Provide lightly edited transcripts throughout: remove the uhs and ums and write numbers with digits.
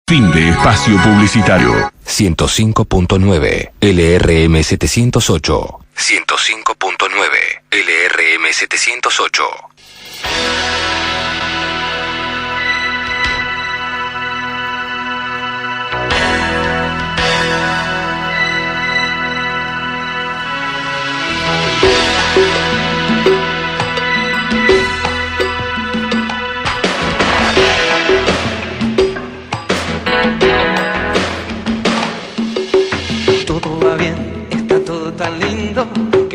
Fin de espacio publicitario. 105.9 LRM 708. 105.9 LRM 708.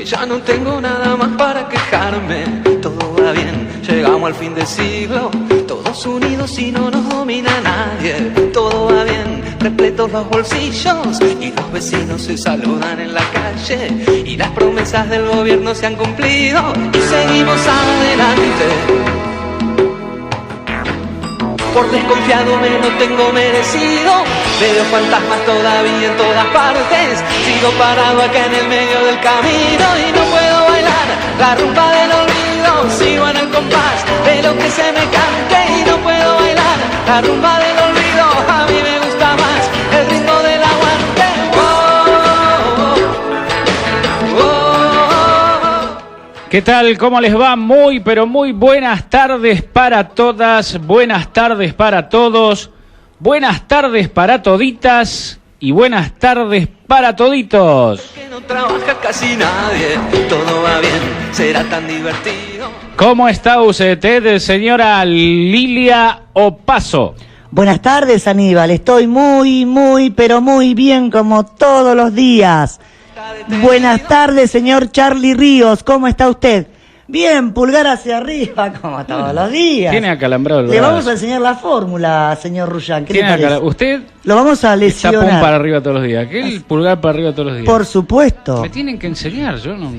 Ya no tengo nada más para quejarme, todo va bien, llegamos al fin de siglo, todos unidos y no nos domina nadie, todo va bien, repletos los bolsillos y los vecinos se saludan en la calle y las promesas del gobierno se han cumplido y seguimos adelante. Por desconfiado me lo tengo merecido, veo fantasmas todavía en todas partes, sigo parado acá en el medio del camino y no puedo bailar la rumba del olvido, sigo en el compás de lo que se me cante y no puedo bailar la rumba del olvido, a mí me gusta más el ritmo del aguante. ¿Qué tal? ¿Cómo les va? Muy, pero muy buenas tardes para todas, buenas tardes para todos, buenas tardes para toditas y buenas tardes para toditos. Que no trabaja casi nadie, todo va bien, será tan divertido. ¿Cómo está usted, señora Lilia Opaso? Buenas tardes, Aníbal, estoy muy, pero muy bien como todos los días. Buenas tardes, señor Charlie Ríos, ¿cómo está usted? Bien, pulgar hacia arriba, como todos los días. Tiene acalambrado el Le brazo. vamos a enseñar la fórmula, señor Rullán, ¿qué le Tiene parece? Usted Lo vamos a está lesionar. pum para arriba todos los días. ¿Qué el pulgar para arriba todos los días? Por supuesto. Me tienen que enseñar, yo no...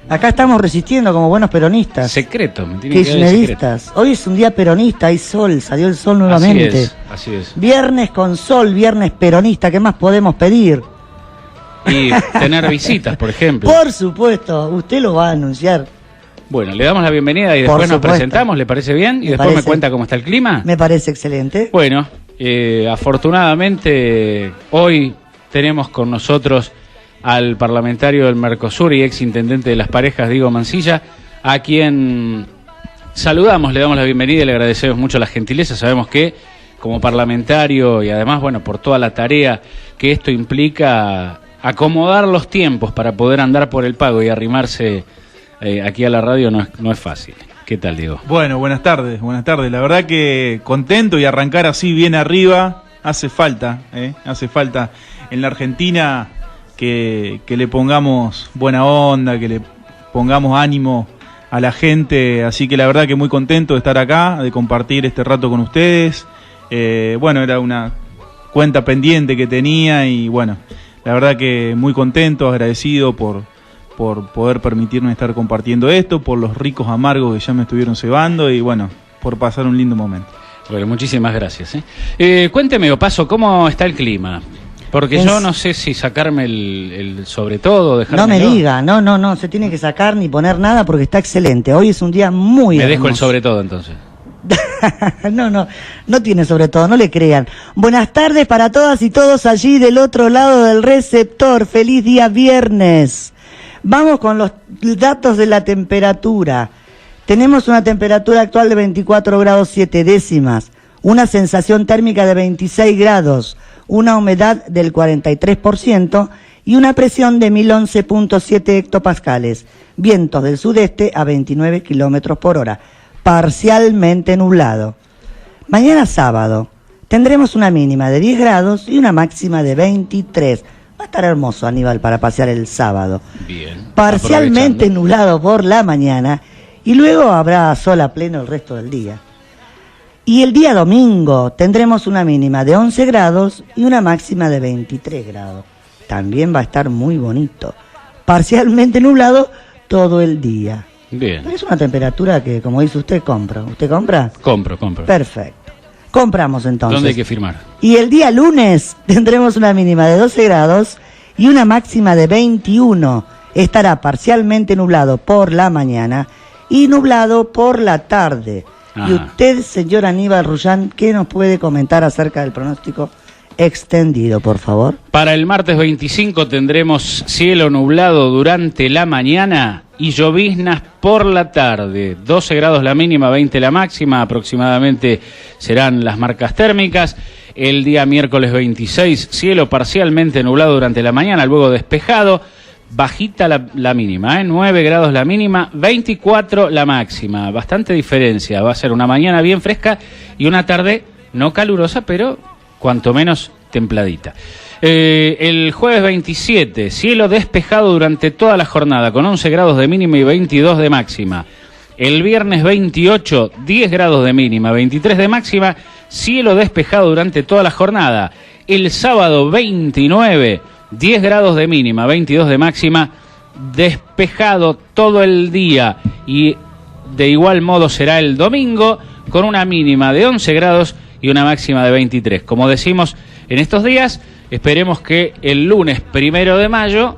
Acá estamos resistiendo como buenos peronistas. Secreto, me tienen que dar el secreto. Kirchneristas. Hoy es un día peronista, hay sol, salió el sol nuevamente. Así es. Viernes con sol, viernes peronista, ¿qué más podemos pedir? Y tener visitas, por ejemplo. Por supuesto, usted lo va a anunciar. Bueno, le damos la bienvenida y Por después nos supuesto. presentamos, ¿le parece bien? Y Me después me parece. cuenta cómo está el clima. Me parece excelente. Bueno, afortunadamente hoy tenemos con nosotros al parlamentario del Mercosur y ex intendente de Las Parejas, Diego Mancilla, a quien saludamos, le damos la bienvenida y le agradecemos mucho la gentileza. Sabemos que como parlamentario y además, bueno, por toda la tarea que esto implica, acomodar los tiempos para poder andar por el pago y arrimarse aquí a la radio no es fácil. ¿Qué tal, Diego? Bueno, buenas tardes. La verdad que contento y arrancar así bien arriba hace falta en la Argentina que le pongamos buena onda, que le pongamos ánimo a la gente, así que la verdad que muy contento de estar acá, de compartir este rato con ustedes. Bueno, era una cuenta pendiente que tenía y bueno, la verdad que muy contento, agradecido por poder permitirme estar compartiendo esto, por los ricos amargos que ya me estuvieron cebando y bueno, por pasar un lindo momento. Bueno, muchísimas gracias. Cuénteme, Opaso, ¿cómo está el clima? Porque yo no sé si sacarme el sobre todo, dejarme. No me diga, no, se tiene que sacar ni poner nada porque está excelente. Hoy es un día muy Me hermoso. dejo el sobre todo entonces. No tiene sobre todo, no le crean. Buenas tardes para todas y todos allí del otro lado del receptor. Feliz día viernes. Vamos con los datos de la temperatura. Tenemos una temperatura actual de 24 grados 7 décimas, una sensación térmica de 26 grados, una humedad del 43% y una presión de 1011.7 hectopascales, vientos del sudeste a 29 kilómetros por hora, parcialmente nublado. Mañana sábado tendremos una mínima de 10 grados y una máxima de 23. Va a estar hermoso, Aníbal, para pasear el sábado. Bien. Parcialmente nublado por la mañana y luego habrá sol a pleno el resto del día. Y el día domingo tendremos una mínima de 11 grados y una máxima de 23 grados. También va a estar muy bonito. Parcialmente nublado todo el día. Bien. Pero es una temperatura que, como dice usted, compra. ¿Usted compra? Compro. Perfecto. Compramos entonces. ¿Dónde hay que firmar? Y el día lunes tendremos una mínima de 12 grados y una máxima de 21. Estará parcialmente nublado por la mañana y nublado por la tarde. Y usted, señor Aníbal Rullán, ¿qué nos puede comentar acerca del pronóstico extendido, por favor? Para el martes 25 tendremos cielo nublado durante la mañana y lloviznas por la tarde. 12 grados la mínima, 20 la máxima, aproximadamente serán las marcas térmicas. El día miércoles 26, cielo parcialmente nublado durante la mañana, luego despejado. Bajita la mínima, 9 grados la mínima, 24 la máxima. Bastante diferencia, va a ser una mañana bien fresca y una tarde no calurosa, pero cuanto menos templadita. El jueves 27, cielo despejado durante toda la jornada, con 11 grados de mínima y 22 de máxima. El viernes 28, 10 grados de mínima, 23 de máxima, cielo despejado durante toda la jornada. El sábado 29, 10 grados de mínima, 22 de máxima, despejado todo el día. Y de igual modo será el domingo, con una mínima de 11 grados y una máxima de 23. Como decimos en estos días, esperemos que el lunes 1 de mayo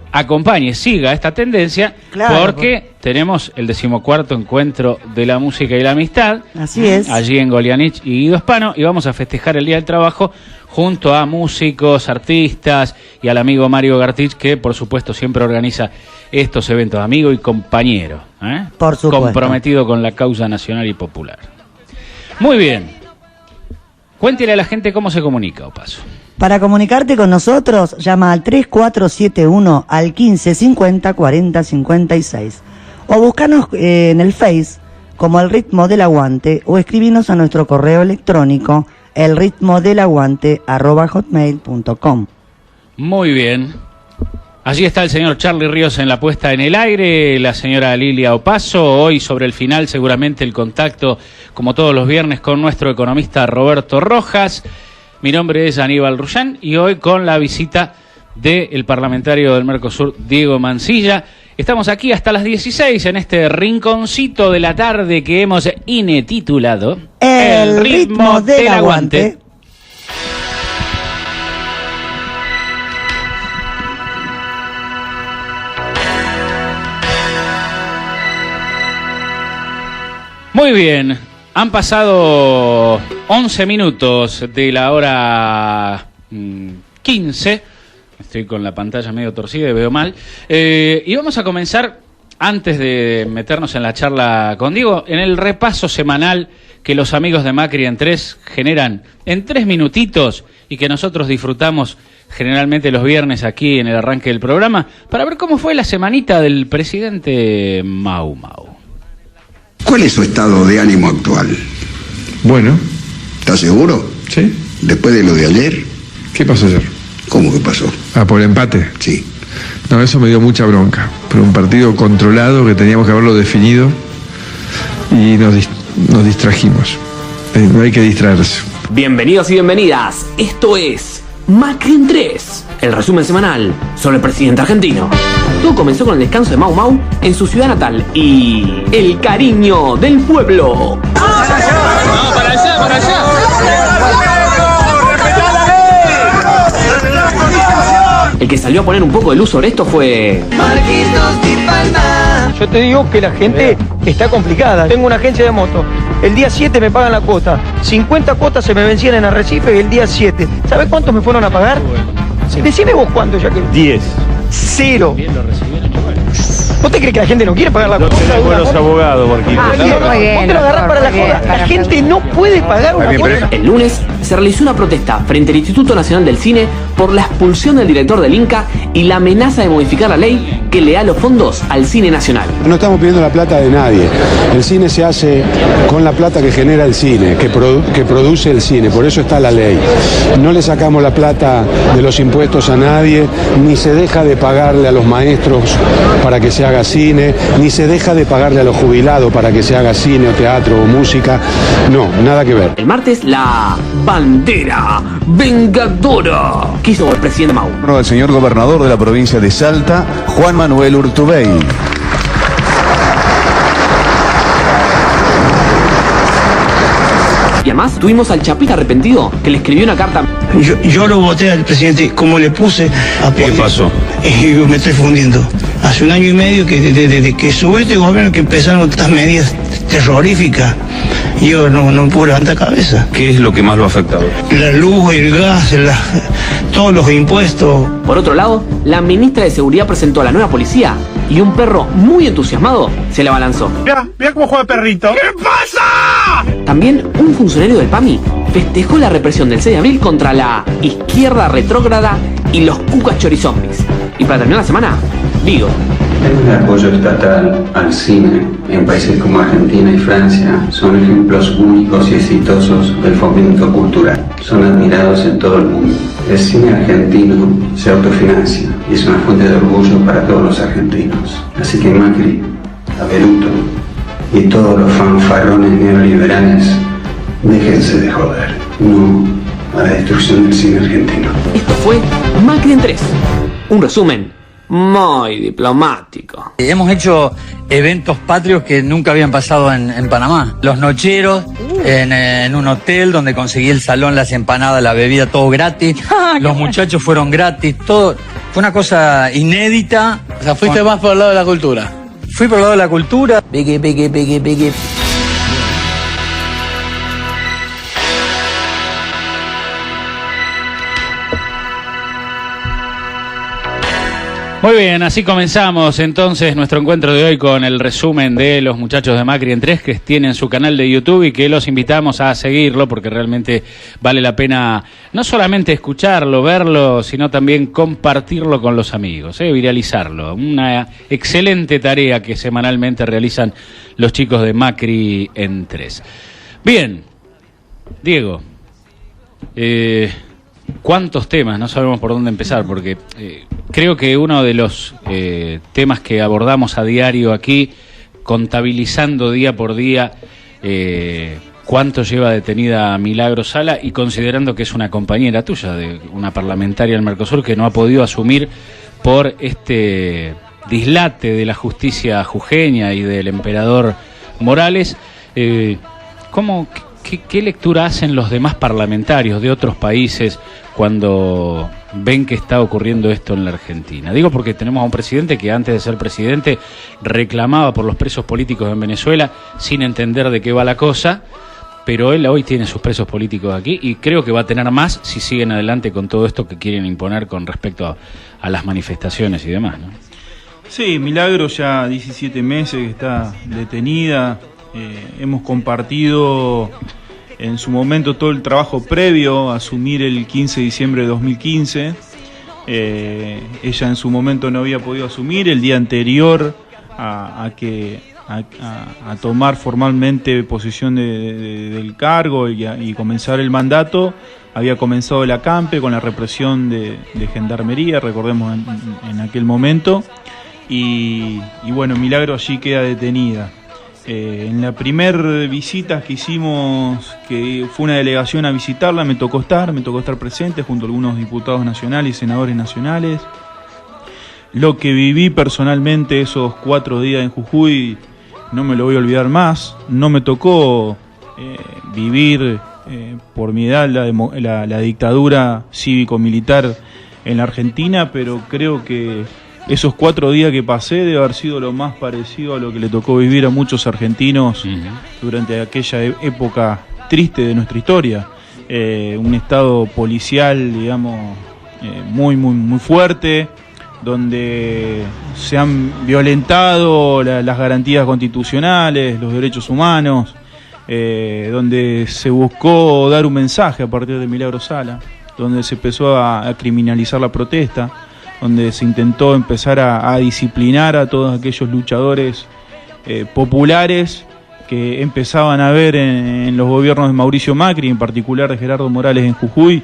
siga esta tendencia, claro, porque tenemos el 14º encuentro de la música y la amistad. Así es. Allí en Golianich y Guido Hispano, y vamos a festejar el Día del Trabajo junto a músicos, artistas y al amigo Mario Gartich, que por supuesto siempre organiza estos eventos, amigo y compañero, por supuesto, comprometido con la causa nacional y popular. Muy bien. Cuéntele a la gente cómo se comunica, Opaso. Para comunicarte con nosotros, llama al 3471 al 1550 40 56 o búscanos en el Face como El Ritmo del Aguante o escribinos a nuestro correo electrónico elritmodelaguante@hotmail.com. Muy bien. Allí está el señor Charlie Ríos en la puesta en el aire, la señora Lilia Opaso. Hoy sobre el final seguramente el contacto, como todos los viernes, con nuestro economista Roberto Rojas. Mi nombre es Aníbal Rullán y hoy con la visita del parlamentario del Mercosur, Diego Mancilla. Estamos aquí hasta las 16 en este rinconcito de la tarde que hemos titulado El Ritmo del Aguante. Muy bien, han pasado 11 minutos de la hora 15. Estoy con la pantalla medio torcida y veo mal. Y vamos a comenzar, antes de meternos en la charla con Diego, en el repaso semanal que los amigos de Macri en 3 generan en 3 minutitos y que nosotros disfrutamos generalmente los viernes aquí en el arranque del programa, para ver cómo fue la semanita del presidente Mau Mau. ¿Cuál es su estado de ánimo actual? Bueno. ¿Estás seguro? Sí. ¿Después de lo de ayer? ¿Qué pasó ayer? ¿Cómo que pasó? ¿Por el empate? Sí. No, eso me dio mucha bronca. Pero un partido controlado que teníamos que haberlo definido y nos distrajimos. No hay que distraerse. Bienvenidos y bienvenidas. Esto es Macri en 3, el resumen semanal sobre el presidente argentino. Todo comenzó con el descanso de Mau Mau en su ciudad natal y el cariño del pueblo. ¡No, para allá, para allá! El que salió a poner un poco de luz sobre esto fue Marquitos Di Palma. Yo te digo que la gente está complicada. Tengo una agencia de moto. El día 7 me pagan la cuota. 50 cuotas se me vencían en Arrecife el día 7. ¿Sabes cuántos me fueron a pagar? Sí. Decime vos cuánto, ya que... 10. 0. ¿Vos te crees que la gente no quiere pagar la cuota? No tenés buenos abogados, Marquito. Vos te lo agarrás para la joda. La gente no puede pagar una cuota. El lunes se realizó una protesta frente al Instituto Nacional del Cine por la expulsión del director del Inca y la amenaza de modificar la ley que le da los fondos al cine nacional. No estamos pidiendo la plata de nadie. El cine se hace con la plata que genera el cine, que produce el cine. Por eso está la ley. No le sacamos la plata de los impuestos a nadie, ni se deja de pagarle a los maestros para que se haga cine, ni se deja de pagarle a los jubilados para que se haga cine o teatro o música. No, nada que ver. El martes, la bandera vengadora que hizo el presidente Mau. El señor gobernador de la provincia de Salta, Juan Manuel Urtubey. Y además tuvimos al Chapita arrepentido que le escribió una carta. Yo lo voté al presidente como le puse a... ¿Qué pasó? Y me estoy fundiendo. hace 1 año y medio que desde que sube este gobierno que empezaron estas medidas terroríficas. Yo no puedo levantar cabeza. ¿Qué es lo que más lo ha afectado? La luz, el gas, todos los impuestos. Por otro lado, la ministra de Seguridad presentó a la nueva policía y un perro muy entusiasmado se le abalanzó. Mira cómo juega el perrito. ¿Qué pasa? También un funcionario del PAMI festejó la represión del 6 de abril contra la izquierda retrógrada y los cucas chorizombis. Y para terminar la semana, Vigo. El apoyo estatal al cine en países como Argentina y Francia son ejemplos únicos y exitosos del fomento cultural. Son admirados en todo el mundo. El cine argentino se autofinancia y es una fuente de orgullo para todos los argentinos. Así que Macri, Abeluto y todos los fanfarrones neoliberales, déjense de joder. No a la destrucción del cine argentino. Esto fue Macri en 3. Un resumen muy diplomático. Hemos hecho eventos patrios que nunca habían pasado en Panamá. Los nocheros, en un hotel donde conseguí el salón, las empanadas, la bebida, todo gratis. Los muchachos fueron gratis, todo. Fue una cosa inédita. O sea, fuiste más por el lado de la cultura. Fui por el lado de la cultura. Biggie. Muy bien, así comenzamos entonces nuestro encuentro de hoy con el resumen de los muchachos de Macri en 3 que tienen su canal de YouTube y que los invitamos a seguirlo porque realmente vale la pena no solamente escucharlo, verlo, sino también compartirlo con los amigos, viralizarlo. Una excelente tarea que semanalmente realizan los chicos de Macri en 3. Bien, Diego, ¿cuántos temas? No sabemos por dónde empezar porque creo que uno de los temas que abordamos a diario aquí, contabilizando día por día cuánto lleva detenida Milagros Sala y considerando que es una compañera tuya, de una parlamentaria del Mercosur que no ha podido asumir por este dislate de la justicia jujeña y del emperador Morales, ¿Qué lectura hacen los demás parlamentarios de otros países cuando ven que está ocurriendo esto en la Argentina? Digo porque tenemos a un presidente que antes de ser presidente reclamaba por los presos políticos en Venezuela sin entender de qué va la cosa, pero él hoy tiene sus presos políticos aquí y creo que va a tener más si siguen adelante con todo esto que quieren imponer con respecto a las manifestaciones y demás, ¿no? Sí, Milagros ya 17 meses que está detenida. Hemos compartido en su momento todo el trabajo previo a asumir el 15 de diciembre de 2015. Ella en su momento no había podido asumir. El día anterior a tomar formalmente posesión del cargo y comenzar el mandato, había comenzado el acampe con la represión de gendarmería, recordemos en aquel momento, y bueno, Milagro allí queda detenida. En la primer visita que hicimos, que fue una delegación a visitarla, me tocó estar presente junto a algunos diputados nacionales y senadores nacionales. Lo que viví personalmente esos 4 días en Jujuy no me lo voy a olvidar más. No me tocó vivir por mi edad la dictadura cívico-militar en la Argentina, pero creo que esos 4 días que pasé debe haber sido lo más parecido a lo que le tocó vivir a muchos argentinos durante aquella época triste de nuestra historia. Un estado policial, digamos, muy fuerte, donde se han violentado las garantías constitucionales, los derechos humanos, donde se buscó dar un mensaje a partir de Milagros Sala, donde se empezó a criminalizar la protesta, donde se intentó empezar a disciplinar a todos aquellos luchadores populares que empezaban a ver en los gobiernos de Mauricio Macri, en particular de Gerardo Morales en Jujuy,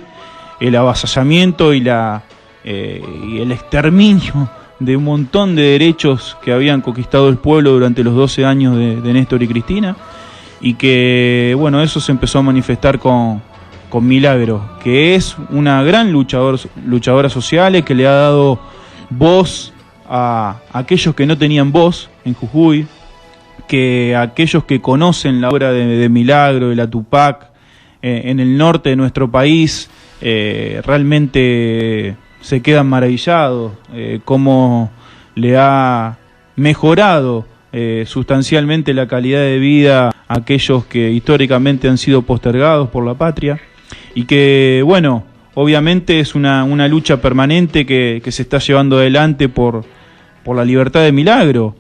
el avasallamiento y el exterminio de un montón de derechos que habían conquistado el pueblo durante los 12 años de Néstor y Cristina, y que, bueno, eso se empezó a manifestar con Milagro, que es una gran luchadora social, que le ha dado voz a aquellos que no tenían voz en Jujuy, que aquellos que conocen la obra de Milagro, de la Tupac, en el norte de nuestro país, realmente se quedan maravillados, cómo le ha mejorado sustancialmente la calidad de vida a aquellos que históricamente han sido postergados por la patria, y que, bueno, obviamente es una lucha permanente que se está llevando adelante por la libertad de Milagro.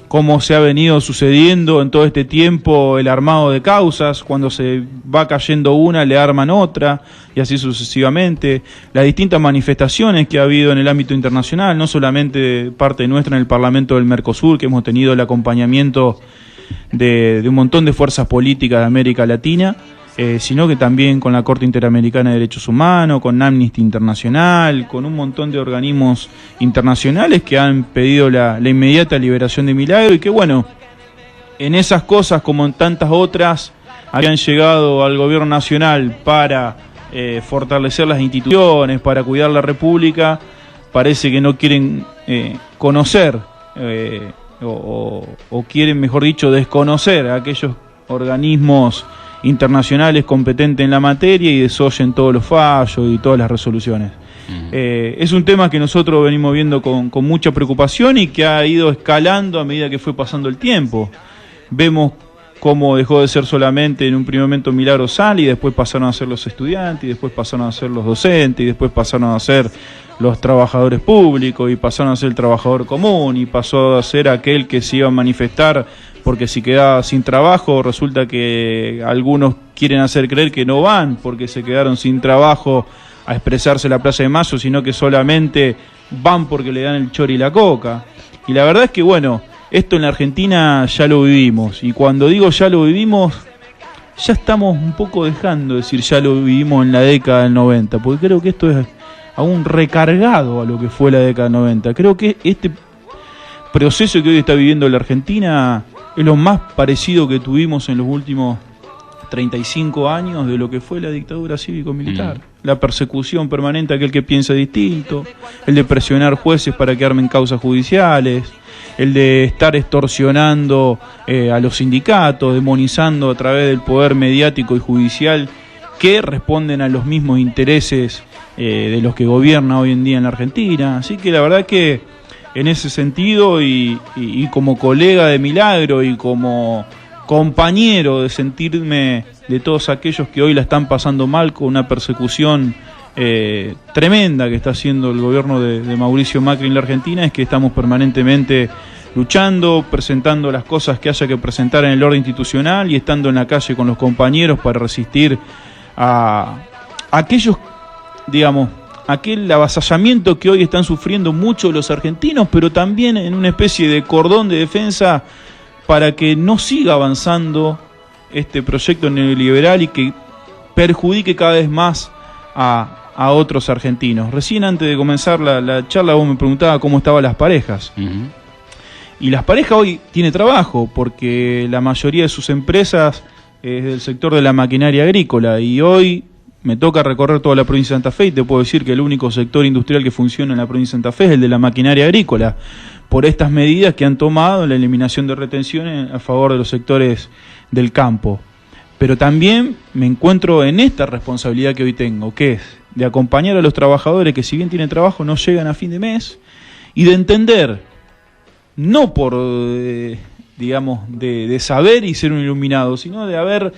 Cómo se ha venido sucediendo en todo este tiempo el armado de causas, cuando se va cayendo una le arman otra, y así sucesivamente, las distintas manifestaciones que ha habido en el ámbito internacional, no solamente de parte nuestra en el Parlamento del Mercosur, que hemos tenido el acompañamiento de un montón de fuerzas políticas de América Latina, sino que también con la Corte Interamericana de Derechos Humanos, con Amnesty Internacional, con un montón de organismos internacionales que han pedido la inmediata liberación de Milagro, y que, bueno, en esas cosas como en tantas otras habían llegado al gobierno nacional para fortalecer las instituciones, para cuidar la República, parece que no quieren conocer o quieren, mejor dicho, desconocer a aquellos organismos internacionales competentes en la materia y desoyen todos los fallos y todas las resoluciones. Es un tema que nosotros venimos viendo con mucha preocupación y que ha ido escalando a medida que fue pasando el tiempo. Vemos cómo dejó de ser solamente en un primer momento Milagro Sala, y después pasaron a ser los estudiantes, y después pasaron a ser los docentes, y después pasaron a ser los trabajadores públicos, y pasaron a ser el trabajador común, y pasó a ser aquel que se iba a manifestar porque si quedaba sin trabajo, resulta que algunos quieren hacer creer que no van porque se quedaron sin trabajo a expresarse en la Plaza de Mayo, sino que solamente van porque le dan el chori y la coca. Y la verdad es que, bueno, esto en la Argentina ya lo vivimos, y cuando digo ya lo vivimos, ya estamos un poco dejando de decir ya lo vivimos en la década del 90, porque creo que esto es aún recargado a lo que fue la década del 90. Creo que este proceso que hoy está viviendo la Argentina es lo más parecido que tuvimos en los últimos 35 años de lo que fue la dictadura cívico-militar. La persecución permanente a aquel que piensa distinto, el de presionar jueces para que armen causas judiciales, el de estar extorsionando a los sindicatos, demonizando a través del poder mediático y judicial que responden a los mismos intereses de los que gobierna hoy en día en la Argentina. Así que la verdad que en ese sentido, y como colega de Milagro y como compañero de sentirme de todos aquellos que hoy la están pasando mal con una persecución tremenda que está haciendo el gobierno de Mauricio Macri en la Argentina, es que estamos permanentemente luchando, presentando las cosas que haya que presentar en el orden institucional y estando en la calle con los compañeros para resistir a aquellos, digamos, aquel avasallamiento que hoy están sufriendo muchos los argentinos, pero también en una especie de cordón de defensa para que no siga avanzando este proyecto neoliberal y que perjudique cada vez más a otros argentinos. Recién antes de comenzar la charla vos me preguntabas cómo estaban las parejas. Y las parejas hoy tienen trabajo porque la mayoría de sus empresas es del sector de la maquinaria agrícola, y hoy me toca recorrer toda la provincia de Santa Fe y te puedo decir que el único sector industrial que funciona en la provincia de Santa Fe es el de la maquinaria agrícola, por estas medidas que han tomado, la eliminación de retenciones a favor de los sectores del campo. Pero también me encuentro en esta responsabilidad que hoy tengo, que es de acompañar a los trabajadores que, si bien tienen trabajo, no llegan a fin de mes, y de entender, no por, digamos, de saber y ser un iluminado, sino de haber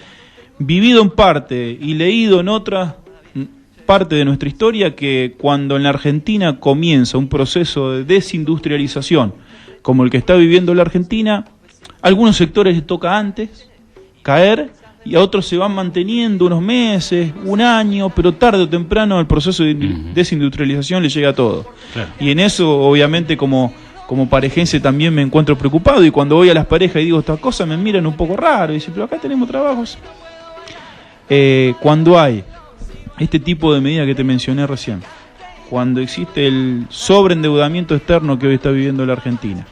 vivido en parte y leído en otra parte de nuestra historia, que cuando en la Argentina comienza un proceso de desindustrialización como el que está viviendo la Argentina, a algunos sectores les toca antes caer y a otros se van manteniendo unos meses, un año, pero tarde o temprano el proceso de desindustrialización le llega a todo. Claro. Y en eso, obviamente, como parejense también me encuentro preocupado, y cuando voy a las parejas y digo estas cosas me miran un poco raro y dicen, pero acá tenemos trabajos. Cuando hay este tipo de medidas que te mencioné recién, cuando existe el sobreendeudamiento externo que hoy está viviendo la Argentina,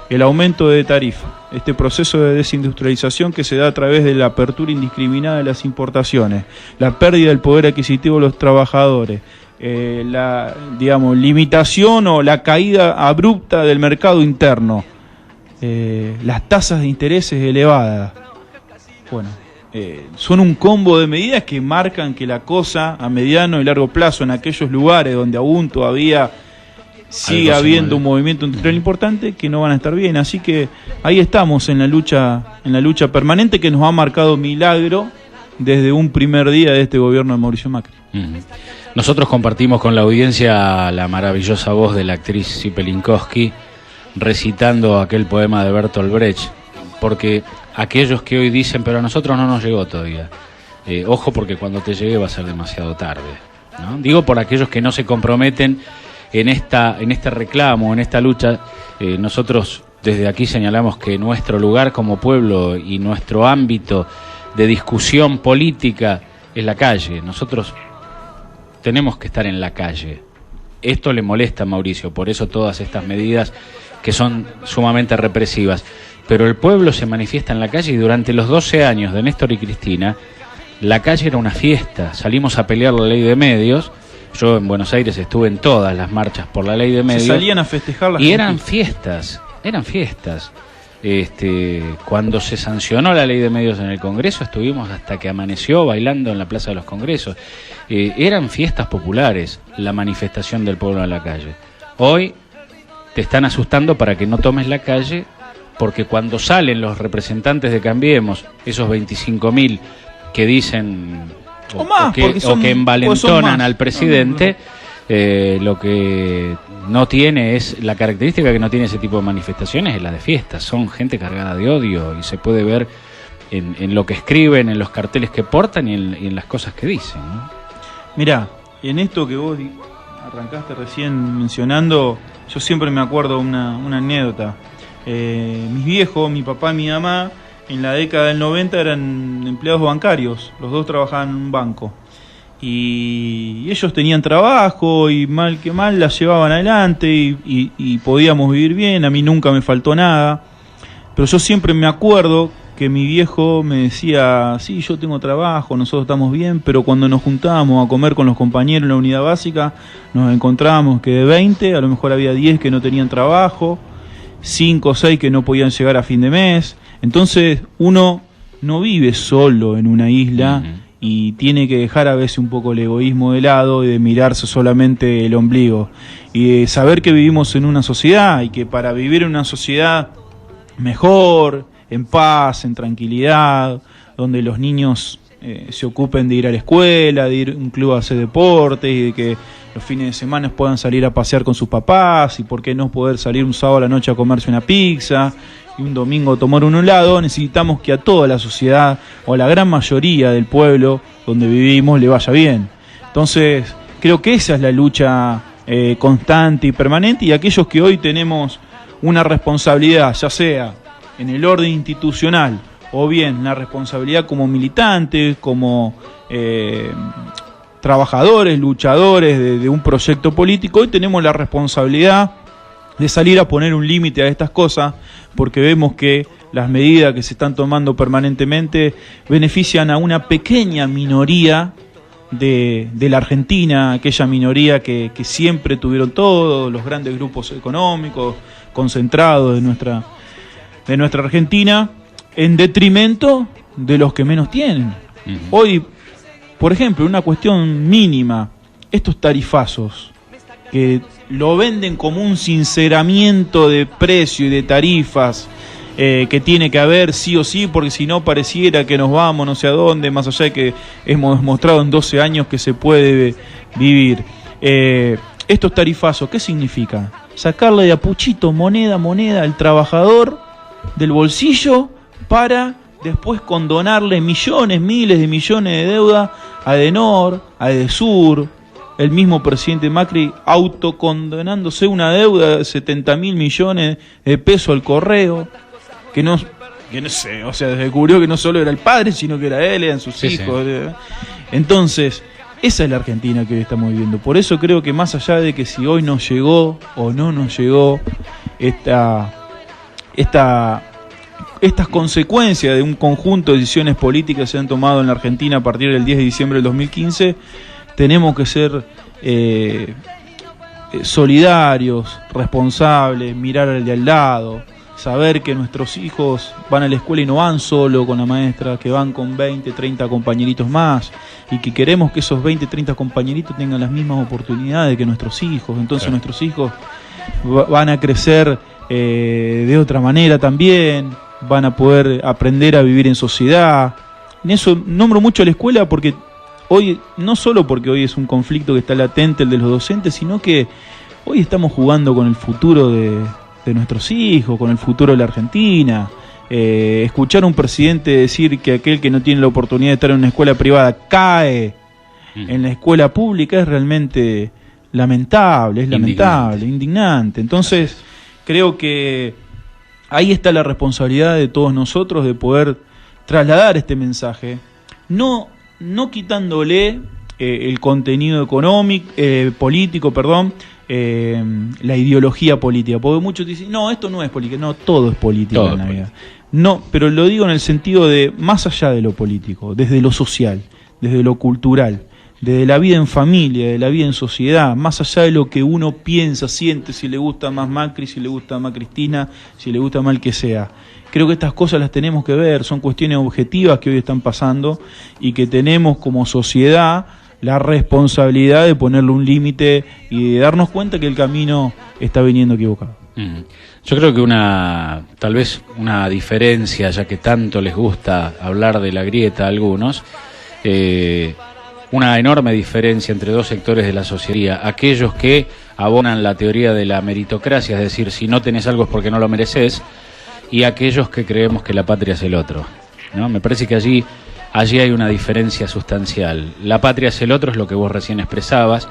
el aumento de tarifa, este proceso de desindustrialización que se da a través de la apertura indiscriminada de las importaciones, la pérdida del poder adquisitivo de los trabajadores, la, digamos, limitación o la caída abrupta del mercado interno, las tasas de intereses elevadas, bueno, son un combo de medidas que marcan que la cosa a mediano y largo plazo en aquellos lugares donde aún todavía sigue habiendo un movimiento industrial importante, que no van a estar bien. Así que ahí estamos en la lucha permanente que nos ha marcado milagro desde un primer día de este gobierno de Mauricio Macri. Nosotros compartimos con la audiencia la maravillosa voz de la actriz Sipelinkowski recitando aquel poema de Bertolt Brecht, porque aquellos que hoy dicen, pero a nosotros no nos llegó todavía, ojo, porque cuando te llegue va a ser demasiado tarde, ¿no? Digo por aquellos que no se comprometen en este reclamo, en esta lucha. Nosotros desde aquí señalamos que nuestro lugar como pueblo y nuestro ámbito de discusión política es la calle. Nosotros tenemos que estar en la calle. Esto le molesta a Mauricio, por eso todas estas medidas que son sumamente represivas. Pero el pueblo se manifiesta en la calle y durante los 12 años de Néstor y Cristina, la calle era una fiesta. Salimos a pelear la ley de medios. Yo en Buenos Aires estuve en todas las marchas por la ley de medios. Se salían a festejar y eran fiestas. Cuando se sancionó la ley de medios en el Congreso, estuvimos hasta que amaneció bailando en la Plaza de los Congresos. Eran fiestas populares, la manifestación del pueblo en la calle. Hoy te están asustando para que no tomes la calle, porque cuando salen los representantes de Cambiemos, esos 25.000 que dicen o que envalentonan al presidente, lo que no tiene es la característica que no tiene ese tipo de manifestaciones, es la de fiestas. Son gente cargada de odio y se puede ver en lo que escriben, en los carteles que portan y en las cosas que dicen, ¿no? Mirá, en esto que vos arrancaste recién mencionando, yo siempre me acuerdo una anécdota. Mis viejos, mi papá y mi mamá, en la década del 90 eran empleados bancarios, los dos trabajaban en un banco. Y ellos tenían trabajo y mal que mal la llevaban adelante y podíamos vivir bien, a mí nunca me faltó nada. Pero yo siempre me acuerdo que mi viejo me decía, sí, yo tengo trabajo, nosotros estamos bien, pero cuando nos juntábamos a comer con los compañeros en la unidad básica, nos encontrábamos que de 20, a lo mejor había 10 que no tenían trabajo, 5 o 6 que no podían llegar a fin de mes. Entonces uno no vive solo en una isla y tiene que dejar a veces un poco el egoísmo de lado y de mirarse solamente el ombligo. Y de saber que vivimos en una sociedad y que para vivir en una sociedad mejor, en paz, en tranquilidad, donde los niños se ocupen de ir a la escuela, de ir a un club a hacer deportes y de que los fines de semana puedan salir a pasear con sus papás y por qué no poder salir un sábado a la noche a comerse una pizza y un domingo tomar un helado. Necesitamos que a toda la sociedad o a la gran mayoría del pueblo donde vivimos le vaya bien. Entonces creo que esa es la lucha constante y permanente, y aquellos que hoy tenemos una responsabilidad, ya sea en el orden institucional o bien la responsabilidad como militantes, como trabajadores, luchadores de un proyecto político, hoy tenemos la responsabilidad de salir a poner un límite a estas cosas, porque vemos que las medidas que se están tomando permanentemente benefician a una pequeña minoría de la Argentina, aquella minoría que siempre tuvieron todos los grandes grupos económicos concentrados de nuestra Argentina, en detrimento de los que menos tienen. Hoy, por ejemplo, una cuestión mínima, estos tarifazos que lo venden como un sinceramiento de precio y de tarifas que tiene que haber sí o sí, porque si no pareciera que nos vamos no sé a dónde, más allá de que hemos demostrado en 12 años que se puede vivir. Estos tarifazos, ¿qué significa? Sacarle de a puchito moneda al trabajador del bolsillo para después condonarle millones, miles de millones de deuda a Edenor, a Edesur. El mismo presidente Macri autocondonándose una deuda de 70.000 millones de pesos al correo, que no sé, o sea, descubrió que no solo era el padre, sino que era él, eran sus hijos. Entonces, esa es la Argentina que hoy estamos viviendo. Por eso creo que más allá de que si hoy nos llegó o no nos llegó estas consecuencias de un conjunto de decisiones políticas que se han tomado en la Argentina a partir del 10 de diciembre del 2015, tenemos que ser solidarios, responsables, mirar al de al lado, saber que nuestros hijos van a la escuela y no van solo con la maestra, que van con 20, 30 compañeritos más, y que queremos que esos 20, 30 compañeritos tengan las mismas oportunidades que nuestros hijos. Entonces nuestros hijos van a crecer de otra manera también, van a poder aprender a vivir en sociedad. En eso nombro mucho a la escuela porque hoy, no solo porque hoy es un conflicto que está latente el de los docentes, sino que hoy estamos jugando con el futuro de nuestros hijos, con el futuro de la Argentina. Escuchar a un presidente decir que aquel que no tiene la oportunidad de estar en una escuela privada cae en la escuela pública es realmente lamentable, indignante. Entonces, creo que ahí está la responsabilidad de todos nosotros de poder trasladar este mensaje, no quitándole el contenido económico, político, la ideología política, porque muchos dicen, no, esto no es política, no, todo es política en la vida. No, pero lo digo en el sentido de más allá de lo político, desde lo social, desde lo cultural, desde la vida en familia, de la vida en sociedad, más allá de lo que uno piensa, siente, si le gusta más Macri, si le gusta más Cristina, si le gusta más el que sea. Creo que estas cosas las tenemos que ver, son cuestiones objetivas que hoy están pasando y que tenemos como sociedad la responsabilidad de ponerle un límite y de darnos cuenta que el camino está viniendo equivocado. Yo creo que tal vez una diferencia, ya que tanto les gusta hablar de la grieta a algunos, una enorme diferencia entre dos sectores de la sociedad, aquellos que abonan la teoría de la meritocracia, es decir, si no tenés algo es porque no lo mereces, y aquellos que creemos que la patria es el otro, ¿no? Me parece que allí hay una diferencia sustancial. La patria es el otro, es lo que vos recién expresabas.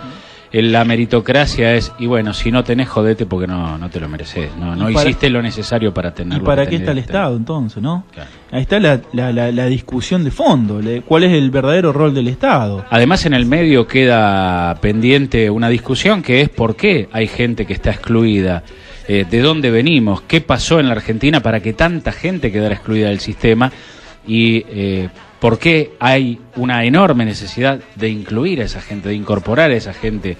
La meritocracia es, y bueno, si no tenés, jodete porque no te lo mereces, no hiciste lo necesario para tenerlo. ¿Y para qué está el Estado entonces, no? Claro. Ahí está la discusión de fondo, ¿cuál es el verdadero rol del Estado? Además, en el medio queda pendiente una discusión que es por qué hay gente que está excluida, de dónde venimos, qué pasó en la Argentina para que tanta gente quedara excluida del sistema y por qué hay una enorme necesidad de incluir a esa gente, de incorporar a esa gente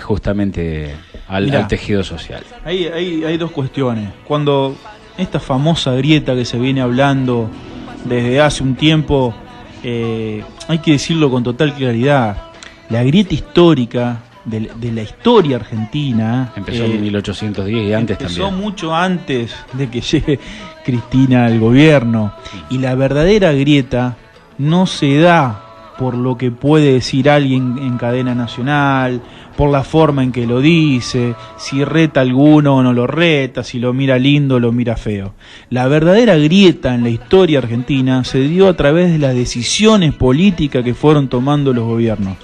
justamente al tejido social. Hay dos cuestiones. Cuando esta famosa grieta que se viene hablando desde hace un tiempo, hay que decirlo con total claridad, la grieta histórica de la historia argentina empezó en 1810 y antes también. Empezó mucho antes de que llegue Cristina al gobierno. Y la verdadera grieta no se da por lo que puede decir alguien en cadena nacional, por la forma en que lo dice, si reta a alguno o no lo reta, si lo mira lindo o lo mira feo. La verdadera grieta en la historia argentina se dio a través de las decisiones políticas que fueron tomando los gobiernos.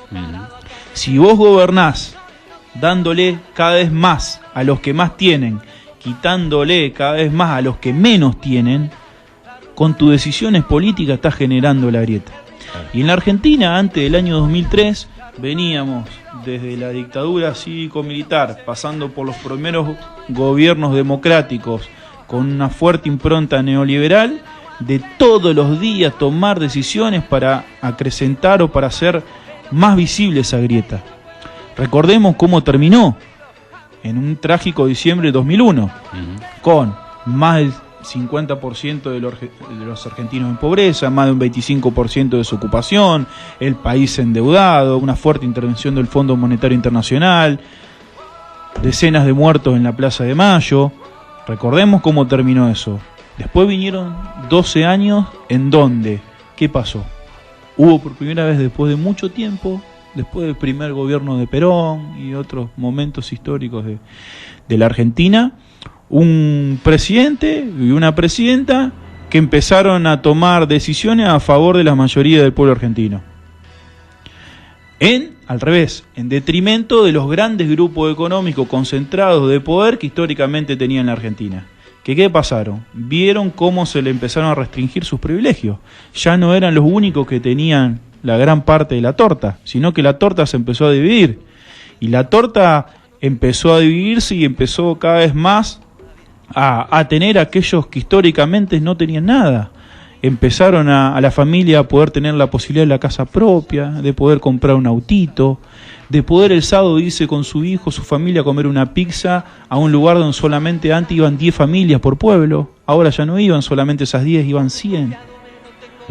Si vos gobernás dándole cada vez más a los que más tienen, quitándole cada vez más a los que menos tienen, con tus decisiones políticas estás generando la grieta. Y en la Argentina, antes del año 2003, veníamos desde la dictadura cívico-militar, pasando por los primeros gobiernos democráticos, con una fuerte impronta neoliberal, de todos los días tomar decisiones para acrecentar o para hacer más visible esa grieta. Recordemos cómo terminó en un trágico diciembre de 2001, con más del 50% de los argentinos en pobreza, más de un 25% de desocupación, el país endeudado, una fuerte intervención del Fondo Monetario Internacional, decenas de muertos en la Plaza de Mayo. Recordemos cómo terminó eso. Después vinieron 12 años en donde, ¿qué pasó? Hubo por primera vez después de mucho tiempo, después del primer gobierno de Perón y otros momentos históricos de la Argentina, un presidente y una presidenta que empezaron a tomar decisiones a favor de la mayoría del pueblo argentino. Al revés, en detrimento de los grandes grupos económicos concentrados de poder que históricamente tenían la Argentina. ¿Qué pasaron? Vieron cómo se le empezaron a restringir sus privilegios. Ya no eran los únicos que tenían la gran parte de la torta, sino que la torta se empezó a dividir. Y la torta empezó a dividirse y empezó cada vez más a tener aquellos que históricamente no tenían nada. Empezaron a la familia a poder tener la posibilidad de la casa propia, de poder comprar un autito, de poder el sábado irse con su hijo, su familia a comer una pizza a un lugar donde solamente antes iban 10 familias por pueblo, ahora ya no iban solamente esas 10, iban 100.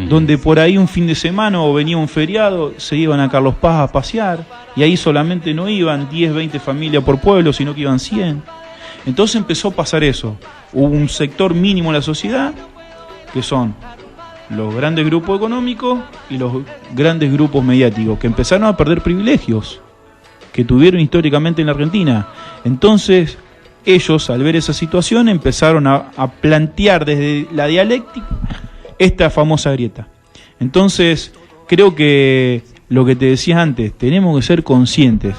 Donde por ahí un fin de semana o venía un feriado, se iban a Carlos Paz a pasear, y ahí solamente no iban 10, 20 familias por pueblo, sino que iban 100. Entonces empezó a pasar eso. Hubo un sector mínimo en la sociedad, que son los grandes grupos económicos y los grandes grupos mediáticos, que empezaron a perder privilegios que tuvieron históricamente en la Argentina. Entonces, ellos, al ver esa situación, empezaron a plantear desde la dialéctica esta famosa grieta. Entonces, creo que lo que te decía antes, tenemos que ser conscientes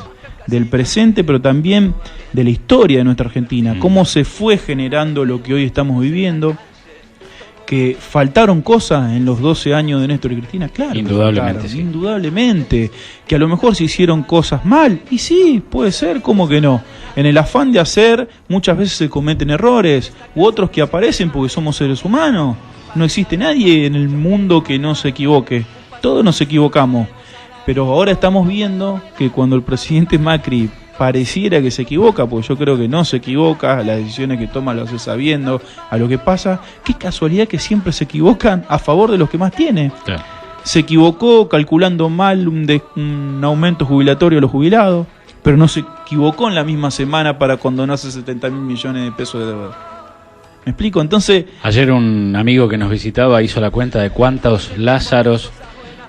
del presente, pero también de la historia de nuestra Argentina, cómo se fue generando lo que hoy estamos viviendo, que faltaron cosas en los 12 años de Néstor y Cristina, claro. Indudablemente, sí. Indudablemente, que a lo mejor se hicieron cosas mal, y sí, puede ser, ¿cómo que no? En el afán de hacer, muchas veces se cometen errores, u otros que aparecen porque somos seres humanos. No existe nadie en el mundo que no se equivoque, todos nos equivocamos, pero ahora estamos viendo que cuando el presidente Macri pareciera que se equivoca, porque yo creo que no se equivoca, las decisiones que toma las hace sabiendo a lo que pasa, qué casualidad que siempre se equivocan a favor de los que más tienen. Claro. Se equivocó calculando mal un aumento jubilatorio a los jubilados, pero no se equivocó en la misma semana para condonarse 70.000 millones de pesos de deuda. ¿Me explico? Entonces, ayer un amigo que nos visitaba hizo la cuenta de cuántos Lázaros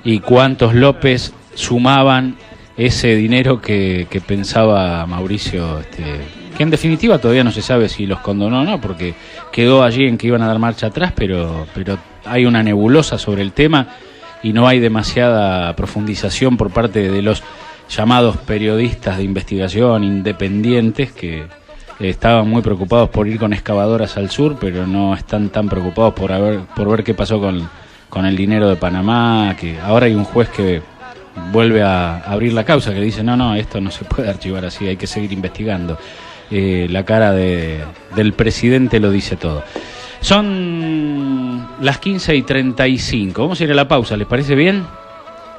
y cuántos López sumaban ese dinero que pensaba Mauricio, que en definitiva todavía no se sabe si los condonó o no, porque quedó allí en que iban a dar marcha atrás, pero hay una nebulosa sobre el tema y no hay demasiada profundización por parte de los llamados periodistas de investigación independientes que estaban muy preocupados por ir con excavadoras al sur, pero no están tan preocupados por ver qué pasó con el dinero de Panamá, que ahora hay un juez que vuelve a abrir la causa, que dice no, esto no se puede archivar así, hay que seguir investigando. La cara del presidente lo dice todo. Son las 15:35, vamos a ir a la pausa, ¿les parece bien?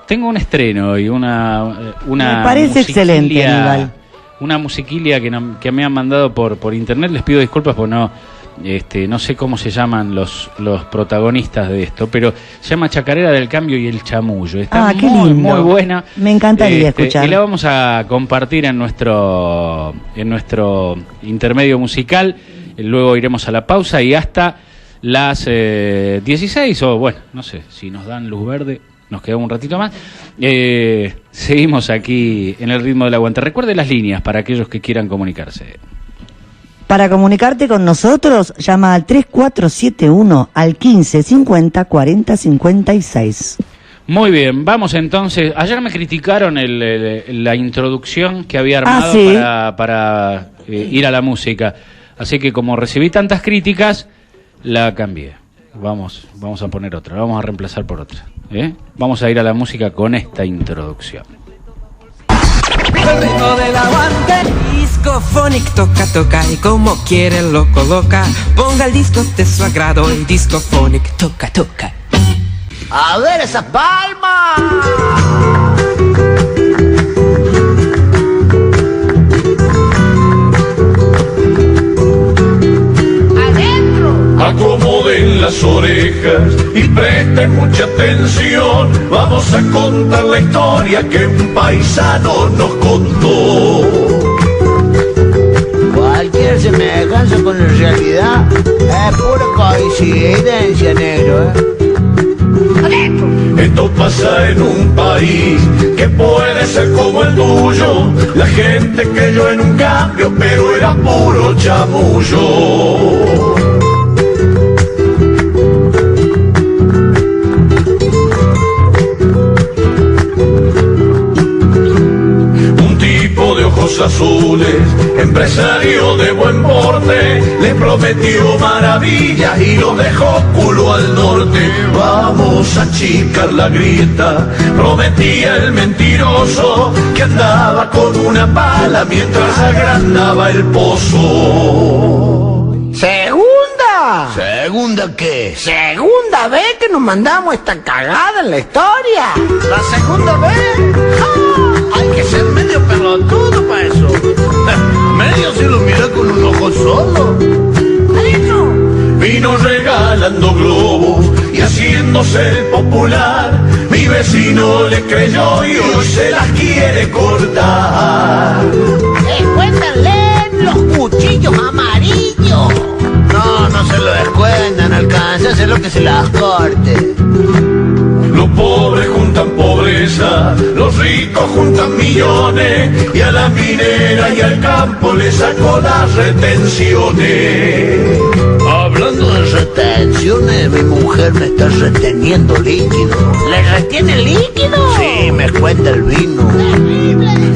Tengo un estreno y una me parece excelente, Aníbal. Una musiquilia que me han mandado por internet. Les pido disculpas porque no sé cómo se llaman los protagonistas de esto, pero se llama Chacarera del Cambio y el Chamullo. Está qué lindo. Muy buena. Me encantaría escuchar. Y la vamos a compartir en nuestro intermedio musical. Luego iremos a la pausa y hasta las 16 o bueno, no sé, si nos dan luz verde, nos quedamos un ratito más. Seguimos aquí en el ritmo del aguante. Recuerde las líneas para aquellos que quieran comunicarse. Para comunicarte con nosotros, llama al 3471 al 1550 40 56. Muy bien, vamos entonces. Ayer me criticaron la introducción que había armado ¿sí? para ir a la música. Así que como recibí tantas críticas, la cambié. Vamos a poner otra, la vamos a reemplazar por otra. Vamos a ir a la música con esta introducción. El ritmo del aguante. Discophonic toca y como quiere lo coloca. Ponga el disco de su agrado y Discophonic toca. A ver esa palma. Acomoden las orejas y presten mucha atención. Vamos a contar la historia que un paisano nos contó. Cualquier semejanza con la realidad es pura coincidencia, negro. Esto pasa en un país que puede ser como el tuyo. La gente creyó en un cambio, pero era puro chamullo. De ojos azules, empresario de buen porte, le prometió maravillas y lo dejó culo al norte. Vamos a achicar la grieta, prometía el mentiroso que andaba con una pala mientras agrandaba el pozo. ¿Segunda? ¿Segunda qué? ¿Segunda vez que nos mandamos esta cagada en la historia? ¿La segunda vez? Hay que ser medio pelotudo para eso. Medio si lo mira con un ojo solo. Vino regalando globos y haciéndose el popular. Mi vecino le creyó y hoy se las quiere cortar. Encuéntrenle los cuchillos amarillos. que se las corte. Los pobres juntan pobreza, los ricos juntan millones, y a la minera y al campo le sacó las retenciones. Hablando de retenciones, mi mujer me está reteniendo líquido. ¿Le retiene líquido? Sí, me cuenta el vino.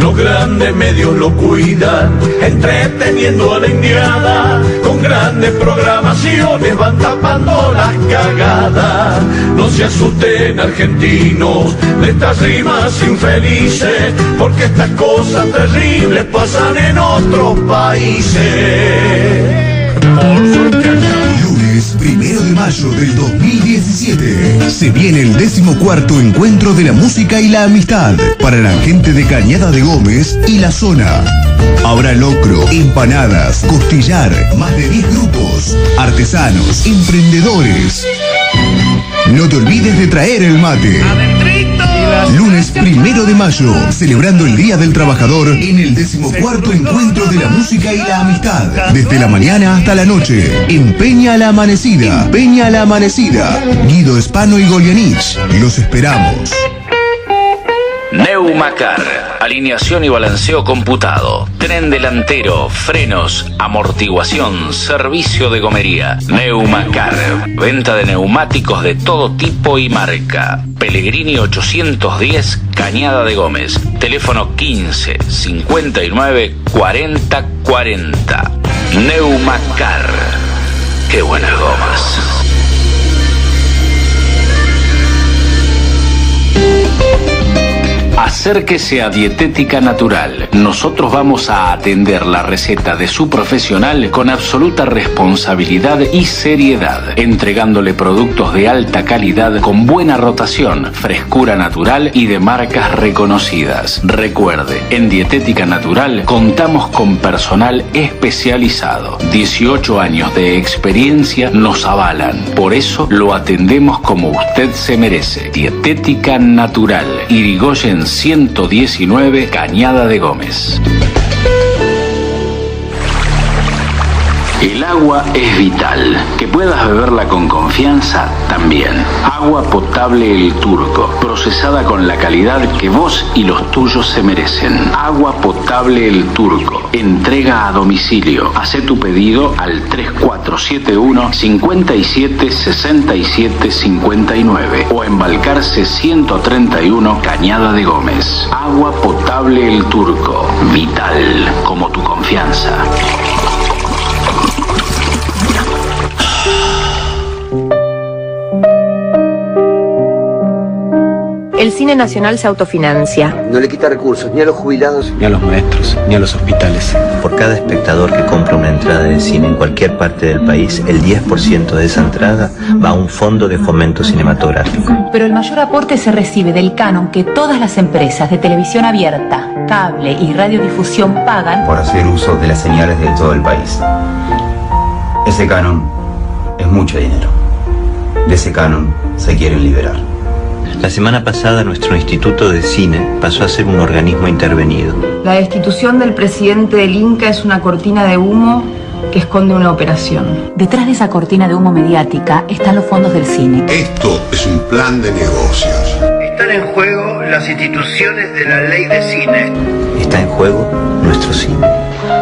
Los grandes medios lo cuidan, entreteniendo a la indiada. Con grandes programaciones van tapando las cagadas. No se asusten, argentinos, de estas rimas infelices, porque estas cosas terribles pasan en otros países. Lunes 1 de mayo del 2017 se viene el 14º encuentro de la música y la amistad para la gente de Cañada de Gómez y la zona. Habrá locro, empanadas, costillar, más de 10 grupos, artesanos, emprendedores. No te olvides de traer el mate. Lunes 1 de mayo, celebrando el Día del Trabajador en el 14º encuentro de la música y la amistad. Desde la mañana hasta la noche. En Peña la Amanecida. Peña la Amanecida. Guido Espano y Golianich. Los esperamos. Neumacar, alineación y balanceo computado, tren delantero, frenos, amortiguación, servicio de gomería. Neumacar, venta de neumáticos de todo tipo y marca. Pellegrini 810, Cañada de Gómez. Teléfono 15 59 40 40. Neumacar, qué buenas gomas. Acérquese a Dietética Natural. Nosotros vamos a atender la receta de su profesional con absoluta responsabilidad y seriedad, entregándole productos de alta calidad con buena rotación, frescura natural y de marcas reconocidas. Recuerde, en Dietética Natural contamos con personal especializado. 18 años de experiencia nos avalan. Por eso lo atendemos como usted se merece. Dietética Natural. Irigoyen 119, Cañada de Gómez. El agua es vital. Que puedas beberla con confianza, también. Agua potable El Turco, procesada con la calidad que vos y los tuyos se merecen. Agua potable El Turco, entrega a domicilio. Hacé tu pedido al 3471 57 67 59 o en Balcarce 131, Cañada de Gómez. Agua potable El Turco, vital como tu confianza. El cine nacional se autofinancia. No le quita recursos ni a los jubilados, ni a los maestros, ni a los hospitales. Por cada espectador que compra una entrada de cine en cualquier parte del país, el 10% de esa entrada va a un fondo de fomento cinematográfico. Pero el mayor aporte se recibe del canon que todas las empresas de televisión abierta, cable y radiodifusión pagan por hacer uso de las señales de todo el país. Ese canon es mucho dinero. De ese canon se quieren liberar. La semana pasada nuestro Instituto de Cine pasó a ser un organismo intervenido. La destitución del presidente del Inca es una cortina de humo que esconde una operación. Detrás de esa cortina de humo mediática están los fondos del cine. Esto es un plan de negocios. Están en juego las instituciones de la ley de cine. Está en juego nuestro cine.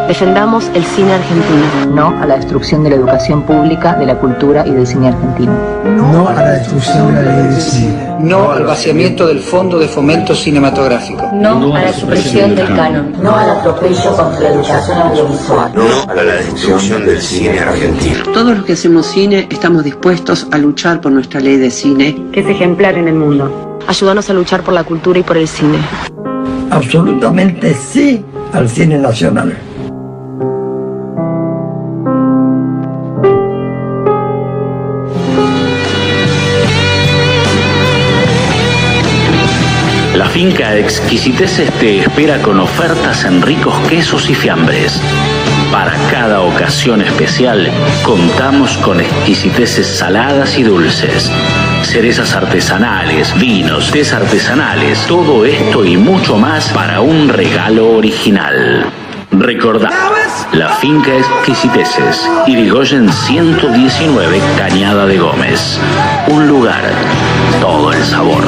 Defendamos el cine argentino, no a la destrucción de la educación pública, de la cultura y del cine argentino. No a la destrucción de la ley de cine. No al vaciamiento del Fondo de Fomento Cinematográfico. No a la supresión del canon. No al atropello contra la educación audiovisual. No a la destrucción del cine argentino. Todos los que hacemos cine estamos dispuestos a luchar por nuestra ley de cine, que es ejemplar en el mundo. Ayúdanos a luchar por la cultura y por el cine. Absolutamente sí al cine nacional. La finca Exquisiteces te espera con ofertas en ricos quesos y fiambres. Para cada ocasión especial, contamos con exquisiteces saladas y dulces, cerezas artesanales, vinos, tés artesanales, todo esto y mucho más para un regalo original. Recordá, la finca Exquisiteces, Irigoyen 119, Cañada de Gómez. Un lugar, todo el sabor.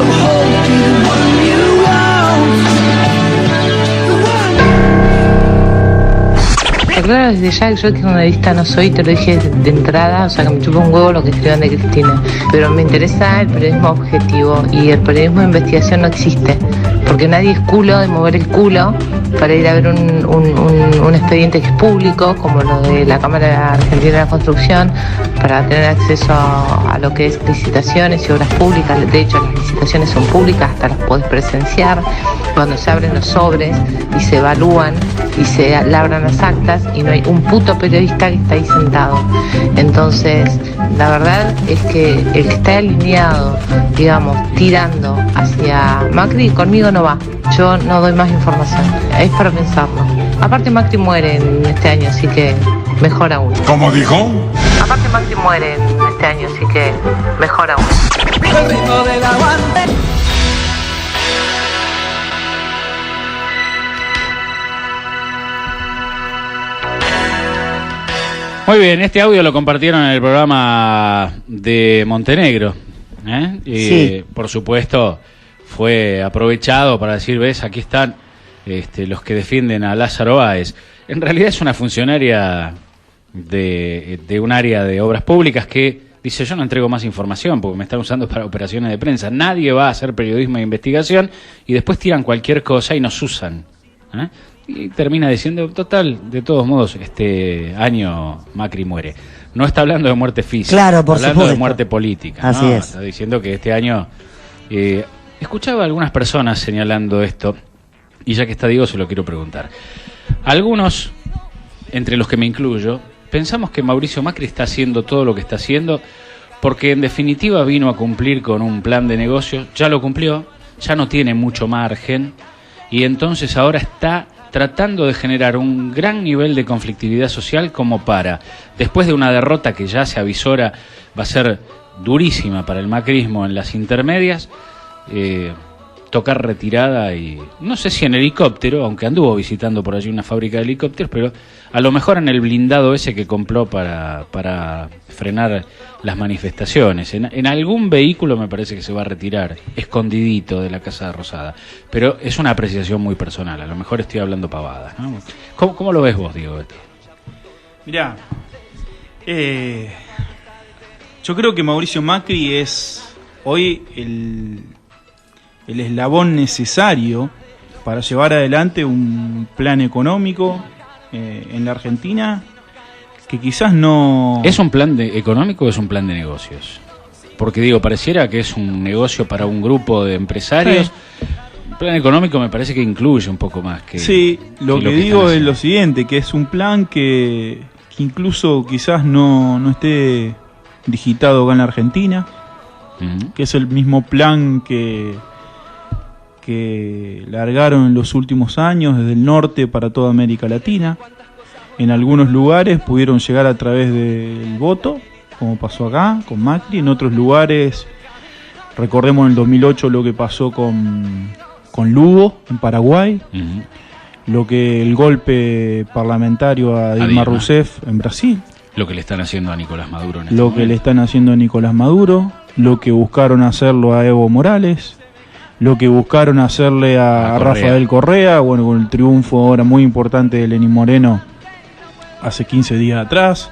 Claro, desde ya yo que periodista no soy, te lo dije de entrada, o sea que me chupa un huevo lo que escriban de Cristina, pero me interesa el periodismo objetivo y el periodismo de investigación no existe, porque nadie es culo de mover el culo para ir a ver un expediente que es público, como lo de la Cámara Argentina de la Construcción, para tener acceso a lo que es licitaciones y obras públicas. De hecho, las licitaciones son públicas, hasta las podés presenciar, cuando se abren los sobres y se evalúan y se labran las actas, y no hay un puto periodista que está ahí sentado. Entonces, la verdad es que el que está alineado, digamos, tirando hacia Macri, conmigo no va. Yo no doy más información. Es para pensarlo. Aparte, Macri muere en este año, así que mejor aún. ¿Cómo dijo? Aparte, Macri muere en este año, así que mejor aún. El ritmo del aguante. Muy bien, este audio lo compartieron en el programa de Montenegro. Y, por supuesto, fue aprovechado para decir, ves, aquí están los que defienden a Lázaro Báez. En realidad es una funcionaria de un área de obras públicas que dice, yo no entrego más información porque me están usando para operaciones de prensa. Nadie va a hacer periodismo de investigación y después tiran cualquier cosa y nos usan. Y termina diciendo, total, de todos modos, este año Macri muere. No está hablando de muerte física, claro, por está hablando supuesto. de muerte política. Así ¿no? es. Está diciendo que este año... escuchaba a algunas personas señalando esto, y ya que está Diego se lo quiero preguntar. Algunos, entre los que me incluyo, pensamos que Mauricio Macri está haciendo todo lo que está haciendo porque en definitiva vino a cumplir con un plan de negocio, ya lo cumplió, ya no tiene mucho margen, y entonces ahora está tratando de generar un gran nivel de conflictividad social como para, después de una derrota que ya se avisora va a ser durísima para el macrismo en las intermedias, tocar retirada y no sé si en helicóptero, aunque anduvo visitando por allí una fábrica de helicópteros, pero a lo mejor en el blindado ese que compró para frenar las manifestaciones. En algún vehículo me parece que se va a retirar, escondidito de la Casa Rosada. Pero es una apreciación muy personal, a lo mejor estoy hablando pavadas, ¿no? ¿Cómo lo ves vos, Diego? Mirá, yo creo que Mauricio Macri es hoy el eslabón necesario para llevar adelante un plan económico en la Argentina que quizás no... ¿Es un plan económico o es un plan de negocios? Porque digo, pareciera que es un negocio para un grupo de empresarios. Sí. Un plan económico me parece que incluye un poco más que... Sí, lo que digo es lo siguiente, que es un plan que incluso quizás no esté digitado acá en la Argentina, que es el mismo plan que largaron en los últimos años desde el norte para toda América Latina. En algunos lugares pudieron llegar a través del voto, como pasó acá con Macri. En otros lugares, recordemos en el 2008 lo que pasó con Lugo en Paraguay, lo que el golpe parlamentario a Dilma Rousseff en Brasil, lo que le están haciendo a Nicolás Maduro le están haciendo a Nicolás Maduro, lo que buscaron hacerlo a Evo Morales, lo que buscaron hacerle a Rafael Correa, bueno, con el triunfo ahora muy importante de Lenín Moreno hace 15 días atrás.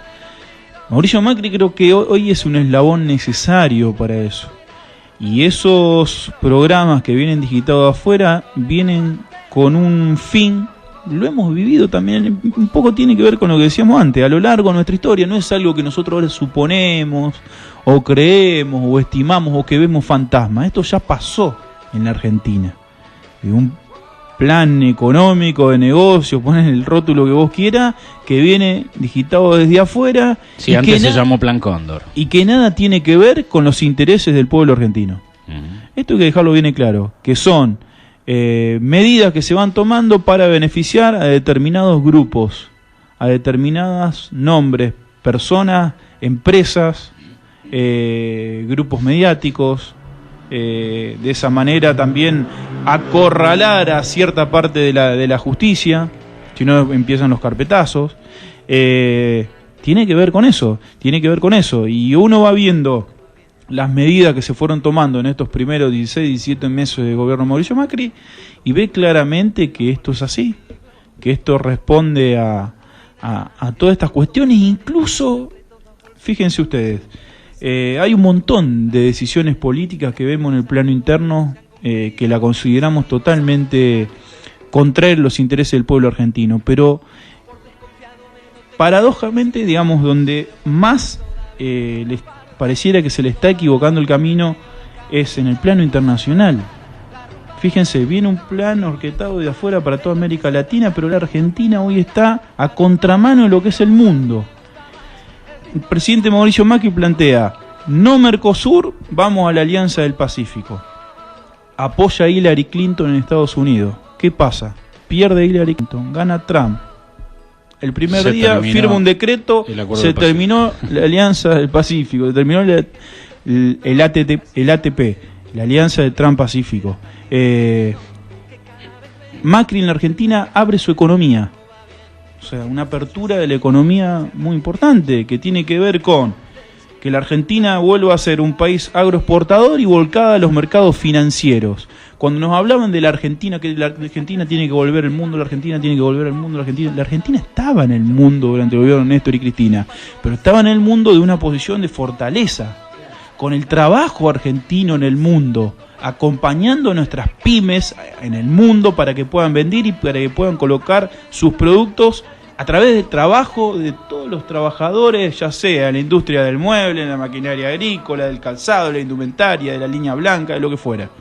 Mauricio Macri creo que hoy es un eslabón necesario para eso. Y esos programas que vienen digitados afuera vienen con un fin, lo hemos vivido también, un poco tiene que ver con lo que decíamos antes, a lo largo de nuestra historia, no es algo que nosotros ahora suponemos, o creemos, o estimamos, o que vemos fantasmas. Esto ya pasó en la Argentina. De un plan económico, de negocio, ponen el rótulo que vos quieras, que viene digitado desde afuera. Sí, antes se llamó Plan Cóndor. Y que nada tiene que ver con los intereses del pueblo argentino. Esto hay que dejarlo bien claro, que son medidas que se van tomando para beneficiar a determinados grupos, a determinados nombres, personas, empresas, grupos mediáticos, de esa manera también acorralar a cierta parte de la justicia, si no empiezan los carpetazos. Tiene que ver con eso, y uno va viendo las medidas que se fueron tomando en estos primeros 16, 17 meses de gobierno de Mauricio Macri y ve claramente que esto es así, que esto responde a todas estas cuestiones. Incluso, fíjense ustedes, hay un montón de decisiones políticas que vemos en el plano interno que la consideramos totalmente contrarias a los intereses del pueblo argentino, pero paradójicamente, digamos, donde más les pareciera que se le está equivocando el camino es en el plano internacional. Fíjense, viene un plan orquestado de afuera para toda América Latina, pero la Argentina hoy está a contramano de lo que es el mundo. El presidente Mauricio Macri plantea: no Mercosur, vamos a la Alianza del Pacífico. Apoya a Hillary Clinton en Estados Unidos. ¿Qué pasa? Pierde Hillary Clinton, gana Trump. El primer día firma un decreto, se terminó la Alianza del Pacífico, se terminó el ATP, la Alianza del Trans-Pacífico. Macri en la Argentina abre su economía, o sea, una apertura de la economía muy importante que tiene que ver con que la Argentina vuelva a ser un país agroexportador y volcada a los mercados financieros. Cuando nos hablaban de la Argentina, que la Argentina tiene que volver al mundo, la Argentina tiene que volver al mundo, la Argentina estaba en el mundo durante el gobierno de Néstor y Cristina, pero estaba en el mundo de una posición de fortaleza, con el trabajo argentino en el mundo, acompañando a nuestras pymes en el mundo para que puedan vender y para que puedan colocar sus productos a través del trabajo de todos los trabajadores, ya sea en la industria del mueble, en la maquinaria agrícola, del calzado, de la indumentaria, de la línea blanca, de lo que fuera.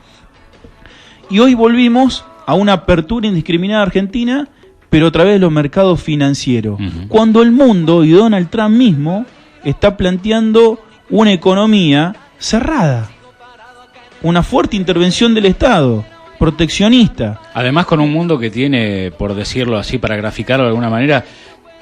Y hoy volvimos a una apertura indiscriminada argentina, pero a través de los mercados financieros. Cuando el mundo, y Donald Trump mismo, está planteando una economía cerrada, una fuerte intervención del Estado, proteccionista. Además, con un mundo que tiene, por decirlo así, para graficarlo de alguna manera,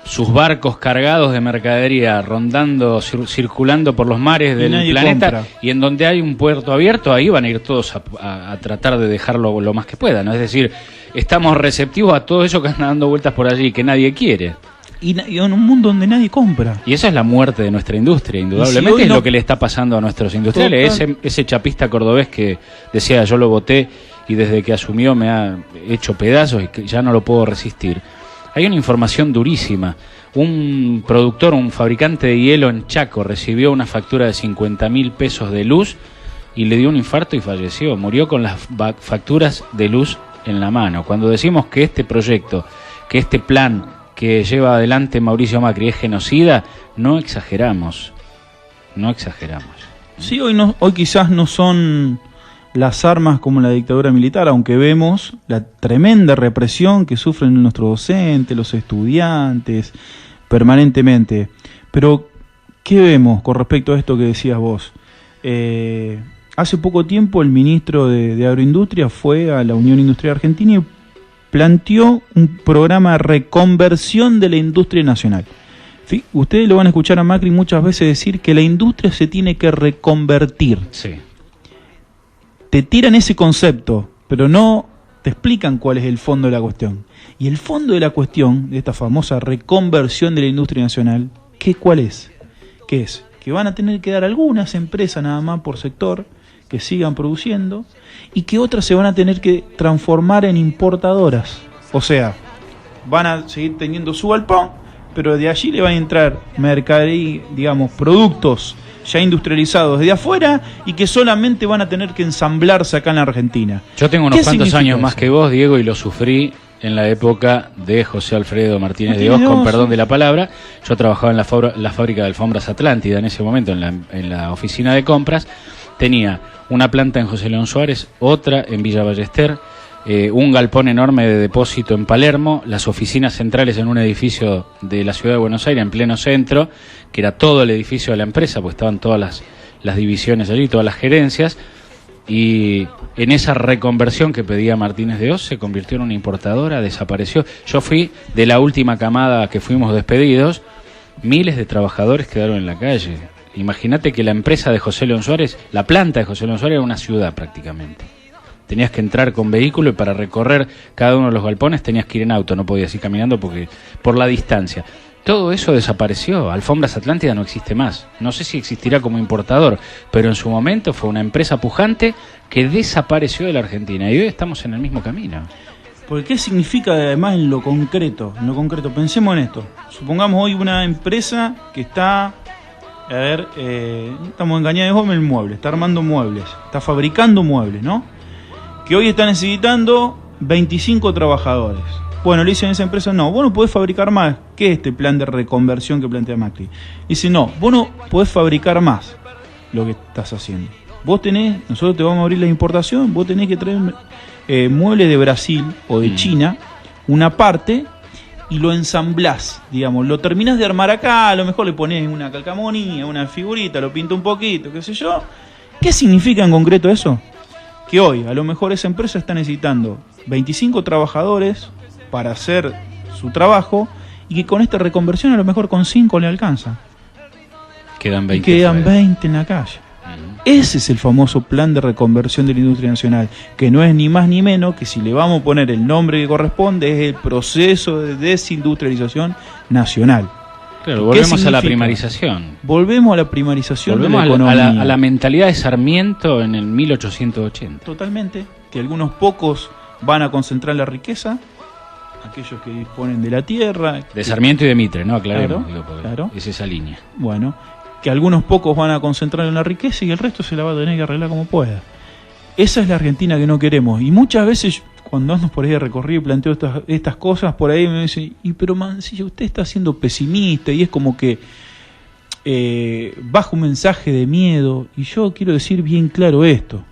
sus barcos cargados de mercadería rondando, circulando por los mares del planeta, compra. Y en donde hay un puerto abierto, ahí van a ir todos a tratar de dejarlo lo más que puedan, ¿no? Es decir, estamos receptivos a todo eso que anda dando vueltas por allí, que nadie quiere. Y en un mundo donde nadie compra. Y esa es la muerte de nuestra industria, indudablemente, es lo que le está pasando a nuestros industriales. Ese chapista cordobés que decía, yo lo voté y desde que asumió me ha hecho pedazos y que ya no lo puedo resistir. Hay una información durísima. Un productor, un fabricante de hielo en Chaco recibió una factura de 50.000 pesos de luz y le dio un infarto y falleció. Murió con las facturas de luz en la mano. Cuando decimos que este proyecto, que este plan que lleva adelante Mauricio Macri es genocida, no exageramos. No exageramos. Sí, hoy quizás no son las armas como la dictadura militar, aunque vemos la tremenda represión que sufren nuestros docentes, los estudiantes, permanentemente. Pero, ¿qué vemos con respecto a esto que decías vos? Hace poco tiempo el ministro de Agroindustria fue a la Unión Industrial Argentina y planteó un programa de reconversión de la industria nacional. Ustedes lo van a escuchar a Macri muchas veces decir que la industria se tiene que reconvertir. Sí. Te tiran ese concepto, pero no te explican cuál es el fondo de la cuestión. Y el fondo de la cuestión, de esta famosa reconversión de la industria nacional, ¿cuál es? ¿Qué es? Que van a tener que dar algunas empresas nada más por sector, que sigan produciendo, y que otras se van a tener que transformar en importadoras. O sea, van a seguir teniendo su galpón, pero de allí le van a entrar mercadería, digamos, productos ya industrializados desde afuera y que solamente van a tener que ensamblarse acá en la Argentina. Yo tengo unos cuantos años más que vos, Diego, y lo sufrí en la época de José Alfredo Martínez de Hoz, con perdón de la palabra. Yo trabajaba en la fábrica de alfombras Atlántida en ese momento, en la oficina de compras. Tenía una planta en José León Suárez, otra en Villa Ballester, un galpón enorme de depósito en Palermo, las oficinas centrales en un edificio de la ciudad de Buenos Aires, en pleno centro, que era todo el edificio de la empresa, pues estaban todas las divisiones allí, todas las gerencias, y en esa reconversión que pedía Martínez de Hoz se convirtió en una importadora, desapareció. Yo fui de la última camada que fuimos despedidos, miles de trabajadores quedaron en la calle. Imagínate que la empresa de José León Suárez, la planta de José León Suárez era una ciudad prácticamente. Tenías que entrar con vehículo y para recorrer cada uno de los galpones tenías que ir en auto, no podías ir caminando porque por la distancia. Todo eso desapareció. Alfombras Atlántida no existe más. No sé si existirá como importador, pero en su momento fue una empresa pujante que desapareció de la Argentina y hoy estamos en el mismo camino. Porque ¿qué significa además en lo concreto? En lo concreto, pensemos en esto. Supongamos hoy una empresa que está, estamos en Cañada de Gómez, el mueble, está armando muebles, está fabricando muebles, ¿no? Que hoy está necesitando 25 trabajadores. Bueno, le dicen a esa empresa, no, vos no podés fabricar más. ¿Qué es este plan de reconversión que plantea Macri? Dice, no, vos no podés fabricar más lo que estás haciendo. Vos tenés, nosotros te vamos a abrir la importación, vos tenés que traer muebles de Brasil o de China, una parte, y lo ensamblás, digamos, lo terminás de armar acá, a lo mejor le ponés una calcamonía, una figurita, lo pinta un poquito, qué sé yo. ¿Qué significa en concreto eso? Que hoy, a lo mejor esa empresa está necesitando 25 trabajadores para hacer su trabajo y que con esta reconversión a lo mejor con 5 le alcanza. Quedan 20. Y quedan 20 en la calle. Ese es el famoso plan de reconversión de la industria nacional, que no es ni más ni menos que, si le vamos a poner el nombre que corresponde, es el proceso de desindustrialización nacional. Claro, volvemos a la primarización. Volvemos a la primarización de la economía. A la mentalidad de Sarmiento en el 1880. Totalmente, que algunos pocos van a concentrar la riqueza, aquellos que disponen de la tierra. De Sarmiento y de Mitre, ¿no? Aclaremos, claro, claro. Es esa línea. Bueno, que algunos pocos van a concentrar en la riqueza y el resto se la va a tener que arreglar como pueda. Esa es la Argentina que no queremos. Y muchas veces, cuando ando por ahí de recorrido y planteo estas cosas, por ahí me dicen, pero Mansilla, usted está siendo pesimista, y es como que baja un mensaje de miedo. Y yo quiero decir bien claro esto.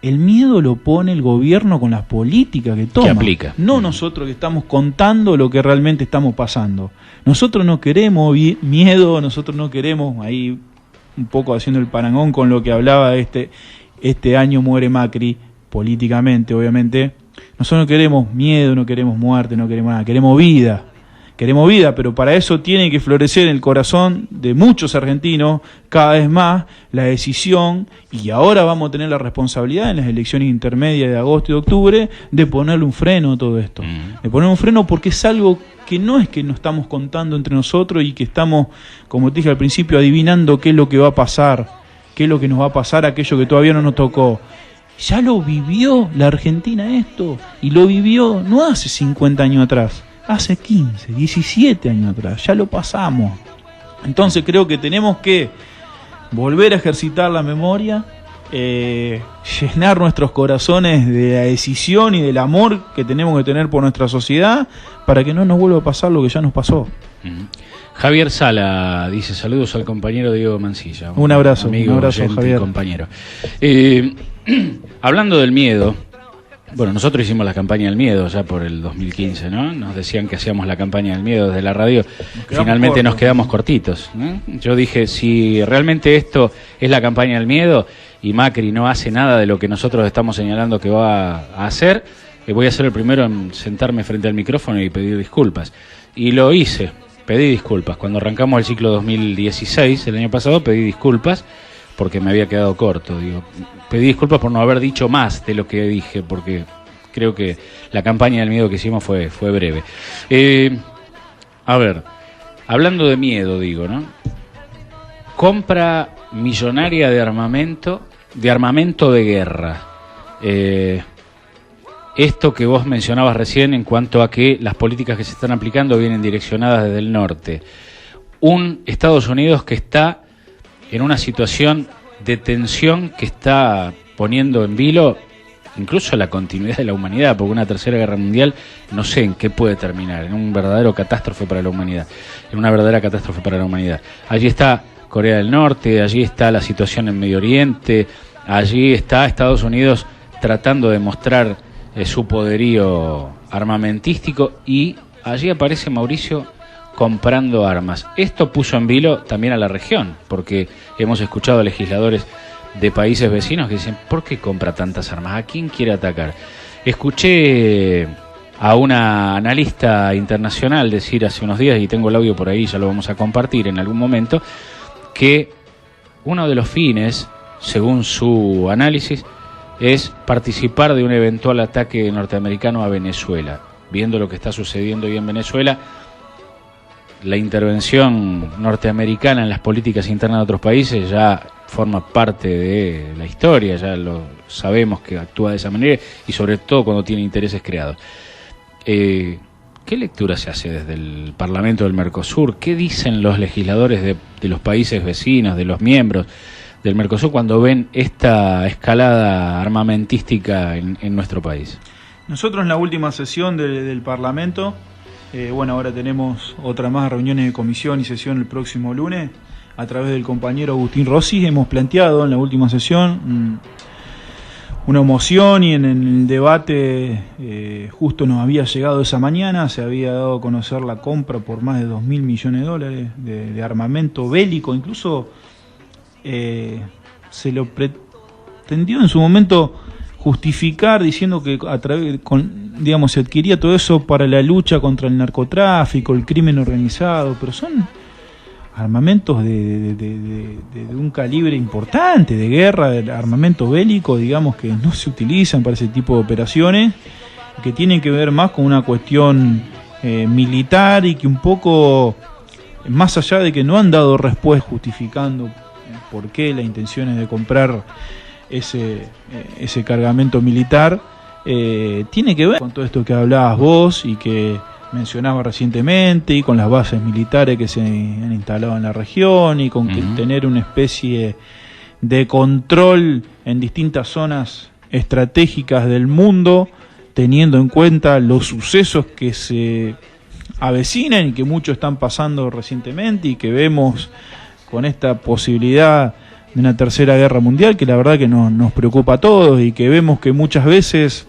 El miedo lo pone el gobierno con las políticas que toma. Que aplica. No nosotros que estamos contando lo que realmente estamos pasando. Nosotros no queremos miedo, nosotros no queremos, ahí un poco haciendo el parangón con lo que hablaba este año muere Macri, políticamente obviamente. Nosotros no queremos miedo, no queremos muerte, no queremos nada, queremos vida. Queremos vida, pero para eso tiene que florecer en el corazón de muchos argentinos cada vez más la decisión, y ahora vamos a tener la responsabilidad en las elecciones intermedias de agosto y de octubre de ponerle un freno a todo esto. De poner un freno, porque es algo que no es que nos estamos contando entre nosotros y que estamos, como te dije al principio, adivinando qué es lo que va a pasar, qué es lo que nos va a pasar, aquello que todavía no nos tocó. Ya lo vivió la Argentina esto, y lo vivió no hace 50 años atrás. Hace 15, 17 años atrás, ya lo pasamos. Entonces creo que tenemos que volver a ejercitar la memoria, llenar nuestros corazones de la decisión y del amor que tenemos que tener por nuestra sociedad, para que no nos vuelva a pasar lo que ya nos pasó. Javier Sala dice, saludos al compañero Diego Mansilla. Un abrazo, amigo, un abrazo, oyente, Javier. Compañero. Hablando del miedo, bueno, nosotros hicimos la campaña del miedo ya por el 2015, ¿no? Nos decían que hacíamos la campaña del miedo desde la radio. Finalmente nos quedamos cortitos, ¿no? Yo dije, si realmente esto es la campaña del miedo y Macri no hace nada de lo que nosotros estamos señalando que va a hacer, voy a ser el primero en sentarme frente al micrófono y pedir disculpas. Y lo hice, pedí disculpas. Cuando arrancamos el ciclo 2016, el año pasado, pedí disculpas porque me había quedado corto, digo. Pedí disculpas por no haber dicho más de lo que dije, porque creo que la campaña del miedo que hicimos fue breve. A ver, hablando de miedo, digo, ¿no? Compra millonaria de armamento de guerra. Esto que vos mencionabas recién en cuanto a que las políticas que se están aplicando vienen direccionadas desde el norte. Un Estados Unidos que está en una situación de tensión que está poniendo en vilo incluso la continuidad de la humanidad, porque una tercera guerra mundial no sé en qué puede terminar, en un verdadero catástrofe para la humanidad, en una verdadera catástrofe para la humanidad. Allí está Corea del Norte, allí está la situación en Medio Oriente, allí está Estados Unidos tratando de mostrar su poderío armamentístico, y allí aparece Mauricio comprando armas. Esto puso en vilo también a la región, porque hemos escuchado a legisladores de países vecinos que dicen, ¿por qué compra tantas armas? ¿A quién quiere atacar? Escuché a una analista internacional decir hace unos días, y tengo el audio por ahí, ya lo vamos a compartir en algún momento, que uno de los fines, según su análisis, es participar de un eventual ataque norteamericano a Venezuela. Viendo lo que está sucediendo hoy en Venezuela, la intervención norteamericana en las políticas internas de otros países ya forma parte de la historia, ya lo sabemos que actúa de esa manera y sobre todo cuando tiene intereses creados. ¿Qué lectura se hace desde el Parlamento del Mercosur? ¿Qué dicen los legisladores de los países vecinos, de los miembros del Mercosur cuando ven esta escalada armamentística en nuestro país? Nosotros en la última sesión del Parlamento, ahora tenemos otra más reuniones de comisión y sesión el próximo lunes, a través del compañero Agustín Rossi, hemos planteado en la última sesión una moción y en el debate justo nos había llegado esa mañana, se había dado a conocer la compra por más de $2.000 millones de armamento bélico, incluso se lo pretendió en su momento justificar diciendo que se adquiría todo eso para la lucha contra el narcotráfico, el crimen organizado, pero son armamentos de un calibre importante, de guerra, de armamento bélico, digamos, que no se utilizan para ese tipo de operaciones, que tienen que ver más con una cuestión militar y que un poco, más allá de que no han dado respuesta justificando por qué la intención es de comprar ese cargamento militar, tiene que ver con todo esto que hablabas vos y que mencionaba recientemente, y con las bases militares que se han instalado en la región y con que tener una especie de control en distintas zonas estratégicas del mundo, teniendo en cuenta los sucesos que se avecinan y que muchos están pasando recientemente y que vemos con esta posibilidad de una tercera guerra mundial, que la verdad que nos preocupa a todos y que vemos que muchas veces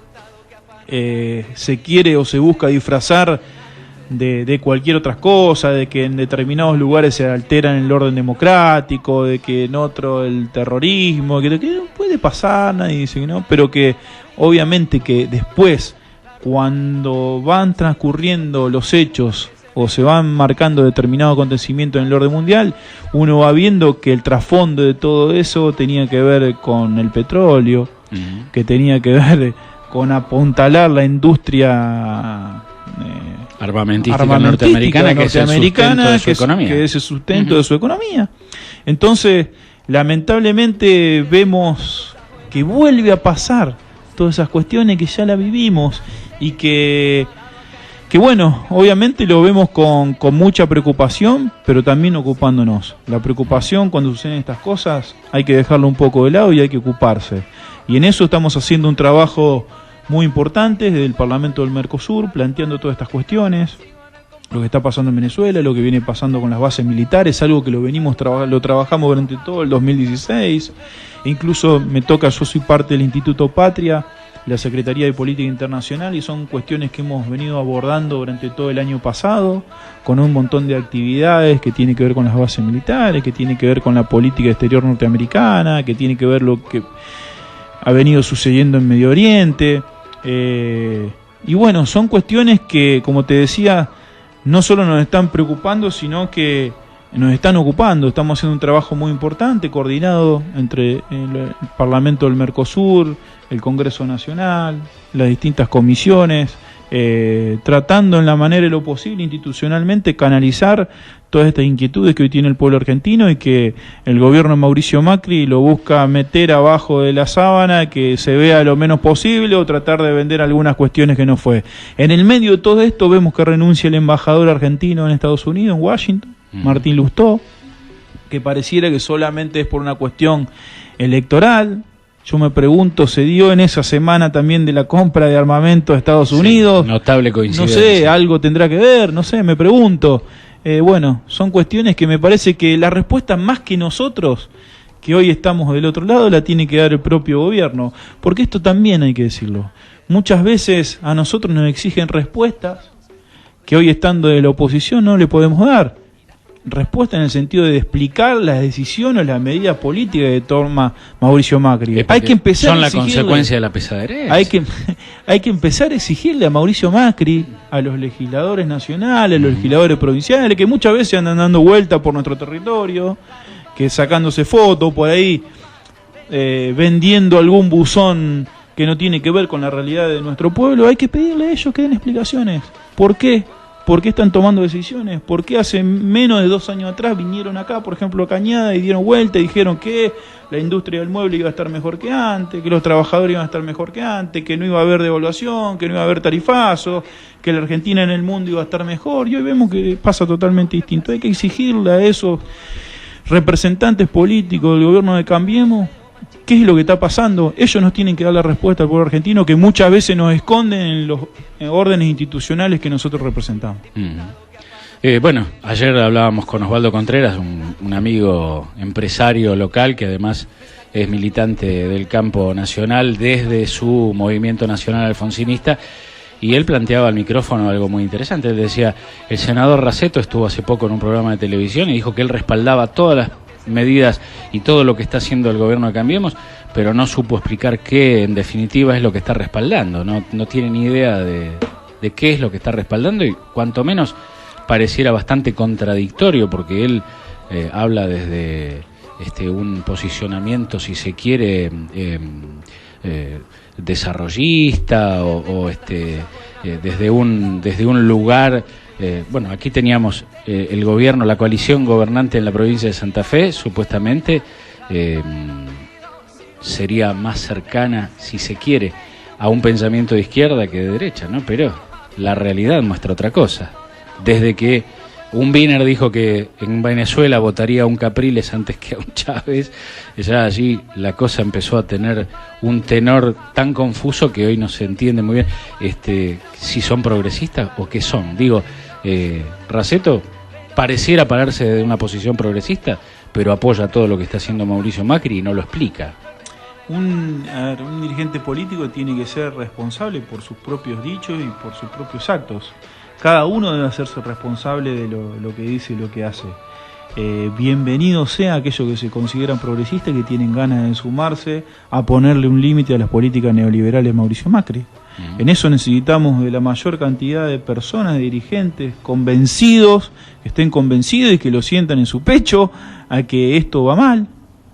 se quiere o se busca disfrazar de cualquier otra cosa, de que en determinados lugares se alteran el orden democrático, de que en otro el terrorismo, que no puede pasar, nadie dice que no, pero que obviamente que después, cuando van transcurriendo los hechos o se van marcando determinado acontecimiento en el orden mundial, uno va viendo que el trasfondo de todo eso tenía que ver con el petróleo, que tenía que ver con apuntalar la industria armamentística norteamericana, que es el sustento de su economía. Que es el sustento de su economía. Entonces, lamentablemente vemos que vuelve a pasar todas esas cuestiones que ya la vivimos y que bueno, obviamente lo vemos con mucha preocupación, pero también ocupándonos. La preocupación cuando suceden estas cosas hay que dejarlo un poco de lado y hay que ocuparse. Y en eso estamos haciendo un trabajo muy importante desde el Parlamento del Mercosur, planteando todas estas cuestiones, lo que está pasando en Venezuela, lo que viene pasando con las bases militares, algo que lo trabajamos durante todo el 2016, e incluso me toca, yo soy parte del Instituto Patria, la Secretaría de Política Internacional, y son cuestiones que hemos venido abordando durante todo el año pasado, con un montón de actividades que tienen que ver con las bases militares, que tienen que ver con la política exterior norteamericana, que tiene que ver lo que ha venido sucediendo en Medio Oriente, y bueno, son cuestiones que, como te decía, no solo nos están preocupando, sino que nos están ocupando. Estamos haciendo un trabajo muy importante, coordinado entre el Parlamento del Mercosur, el Congreso Nacional, las distintas comisiones, tratando en la manera de lo posible institucionalmente canalizar todas estas inquietudes que hoy tiene el pueblo argentino y que el gobierno de Mauricio Macri lo busca meter abajo de la sábana, que se vea lo menos posible o tratar de vender algunas cuestiones que no fue. En el medio de todo esto vemos que renuncia el embajador argentino en Estados Unidos, en Washington, Martín Lustó, que pareciera que solamente es por una cuestión electoral. Yo me pregunto, ¿se dio en esa semana también de la compra de armamento de Estados Unidos? Notable coincidencia. No sé, algo tendrá que ver, no sé, me pregunto. Bueno, son cuestiones que me parece que la respuesta más que nosotros, que hoy estamos del otro lado, la tiene que dar el propio gobierno. Porque esto también hay que decirlo. Muchas veces a nosotros nos exigen respuestas que hoy estando de la oposición no le podemos dar. Respuesta en el sentido de explicar las decisiones o las medidas políticas que toma Mauricio Macri. Hay que empezar son la consecuencia de la pesadez. Hay que empezar a exigirle a Mauricio Macri, a los legisladores nacionales, a los legisladores provinciales, que muchas veces andan dando vuelta por nuestro territorio, que sacándose fotos por ahí, vendiendo algún buzón que no tiene que ver con la realidad de nuestro pueblo, hay que pedirle a ellos que den explicaciones. ¿Por qué? ¿Por qué están tomando decisiones? ¿Por qué hace menos de 2 años atrás vinieron acá, por ejemplo, a Cañada, y dieron vuelta y dijeron que la industria del mueble iba a estar mejor que antes, que los trabajadores iban a estar mejor que antes, que no iba a haber devaluación, que no iba a haber tarifazo, que la Argentina en el mundo iba a estar mejor? Y hoy vemos que pasa totalmente distinto. Hay que exigirle a esos representantes políticos del gobierno de Cambiemos qué es lo que está pasando. Ellos nos tienen que dar la respuesta al pueblo argentino, que muchas veces nos esconden en los órdenes institucionales que nosotros representamos. Bueno, ayer hablábamos con Osvaldo Contreras, un amigo empresario local que además es militante del campo nacional desde su movimiento nacional alfonsinista, y él planteaba al micrófono algo muy interesante. Él decía, el senador Raceto estuvo hace poco en un programa de televisión y dijo que él respaldaba todas las medidas y todo lo que está haciendo el gobierno de Cambiemos, pero no supo explicar qué en definitiva es lo que está respaldando. No tiene ni idea de qué es lo que está respaldando, y cuanto menos pareciera bastante contradictorio, porque él habla desde un posicionamiento, si se quiere, desarrollista o desde un lugar. Bueno, aquí teníamos el gobierno, la coalición gobernante en la provincia de Santa Fe, supuestamente sería más cercana, si se quiere, a un pensamiento de izquierda que de derecha, ¿no? Pero la realidad muestra otra cosa. Desde que un Wiener dijo que en Venezuela votaría a un Capriles antes que a un Chávez, ya allí la cosa empezó a tener un tenor tan confuso que hoy no se entiende muy bien si son progresistas o qué son. Digo, Raceto pareciera pararse de una posición progresista, pero apoya todo lo que está haciendo Mauricio Macri y no lo explica. Un dirigente político tiene que ser responsable por sus propios dichos y por sus propios actos. Cada uno debe hacerse responsable de lo que dice y lo que hace. Bienvenido sea aquellos que se consideran progresistas, que tienen ganas de sumarse a ponerle un límite a las políticas neoliberales de Mauricio Macri. En eso necesitamos de la mayor cantidad de personas, de dirigentes convencidos, que estén convencidos y que lo sientan en su pecho a que esto va mal,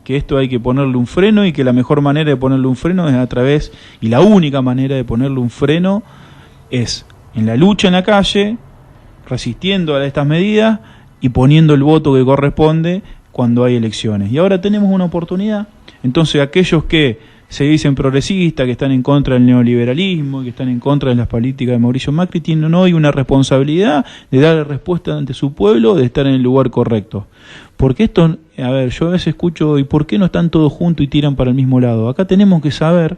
que esto hay que ponerle un freno, y que la mejor manera de ponerle un freno es a través, y la única manera de ponerle un freno es en la lucha en la calle, resistiendo a estas medidas y poniendo el voto que corresponde cuando hay elecciones. Y ahora tenemos una oportunidad. Entonces aquellos que se dicen progresistas, que están en contra del neoliberalismo, que están en contra de las políticas de Mauricio Macri, tienen hoy una responsabilidad de darle respuesta ante su pueblo, de estar en el lugar correcto. Porque esto, a ver, yo a veces escucho, ¿y por qué no están todos juntos y tiran para el mismo lado? Acá tenemos que saber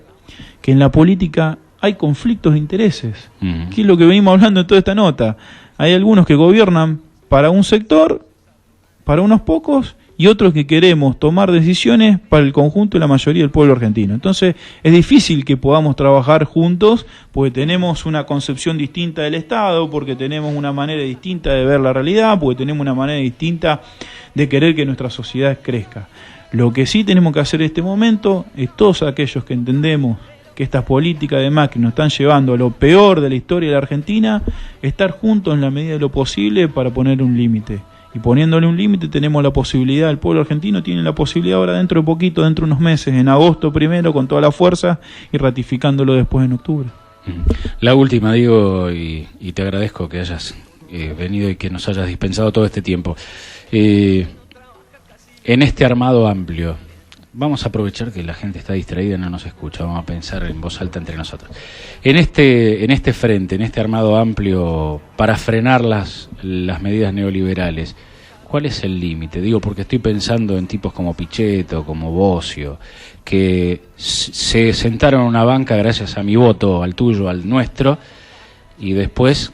que en la política hay conflictos de intereses, que es lo que venimos hablando en toda esta nota. Hay algunos que gobiernan para un sector, para unos pocos, y otros que queremos tomar decisiones para el conjunto de la mayoría del pueblo argentino. Entonces es difícil que podamos trabajar juntos, porque tenemos una concepción distinta del Estado, porque tenemos una manera distinta de ver la realidad, porque tenemos una manera distinta de querer que nuestra sociedad crezca. Lo que sí tenemos que hacer en este momento es, todos aquellos que entendemos que estas políticas de Macri nos están llevando a lo peor de la historia de la Argentina, estar juntos en la medida de lo posible para poner un límite. Y poniéndole un límite tenemos la posibilidad, el pueblo argentino tiene la posibilidad ahora, dentro de poquito, dentro de unos meses, en agosto primero, con toda la fuerza, y ratificándolo después en octubre. La última, digo, y te agradezco que hayas venido y que nos hayas dispensado todo este tiempo. En este armado amplio, vamos a aprovechar que la gente está distraída y no nos escucha, vamos a pensar en voz alta entre nosotros. En este frente, en este armado amplio para frenar las medidas neoliberales, ¿cuál es el límite? Digo, porque estoy pensando en tipos como Pichetto, como Bocio, que se sentaron en una banca gracias a mi voto, al tuyo, al nuestro, y después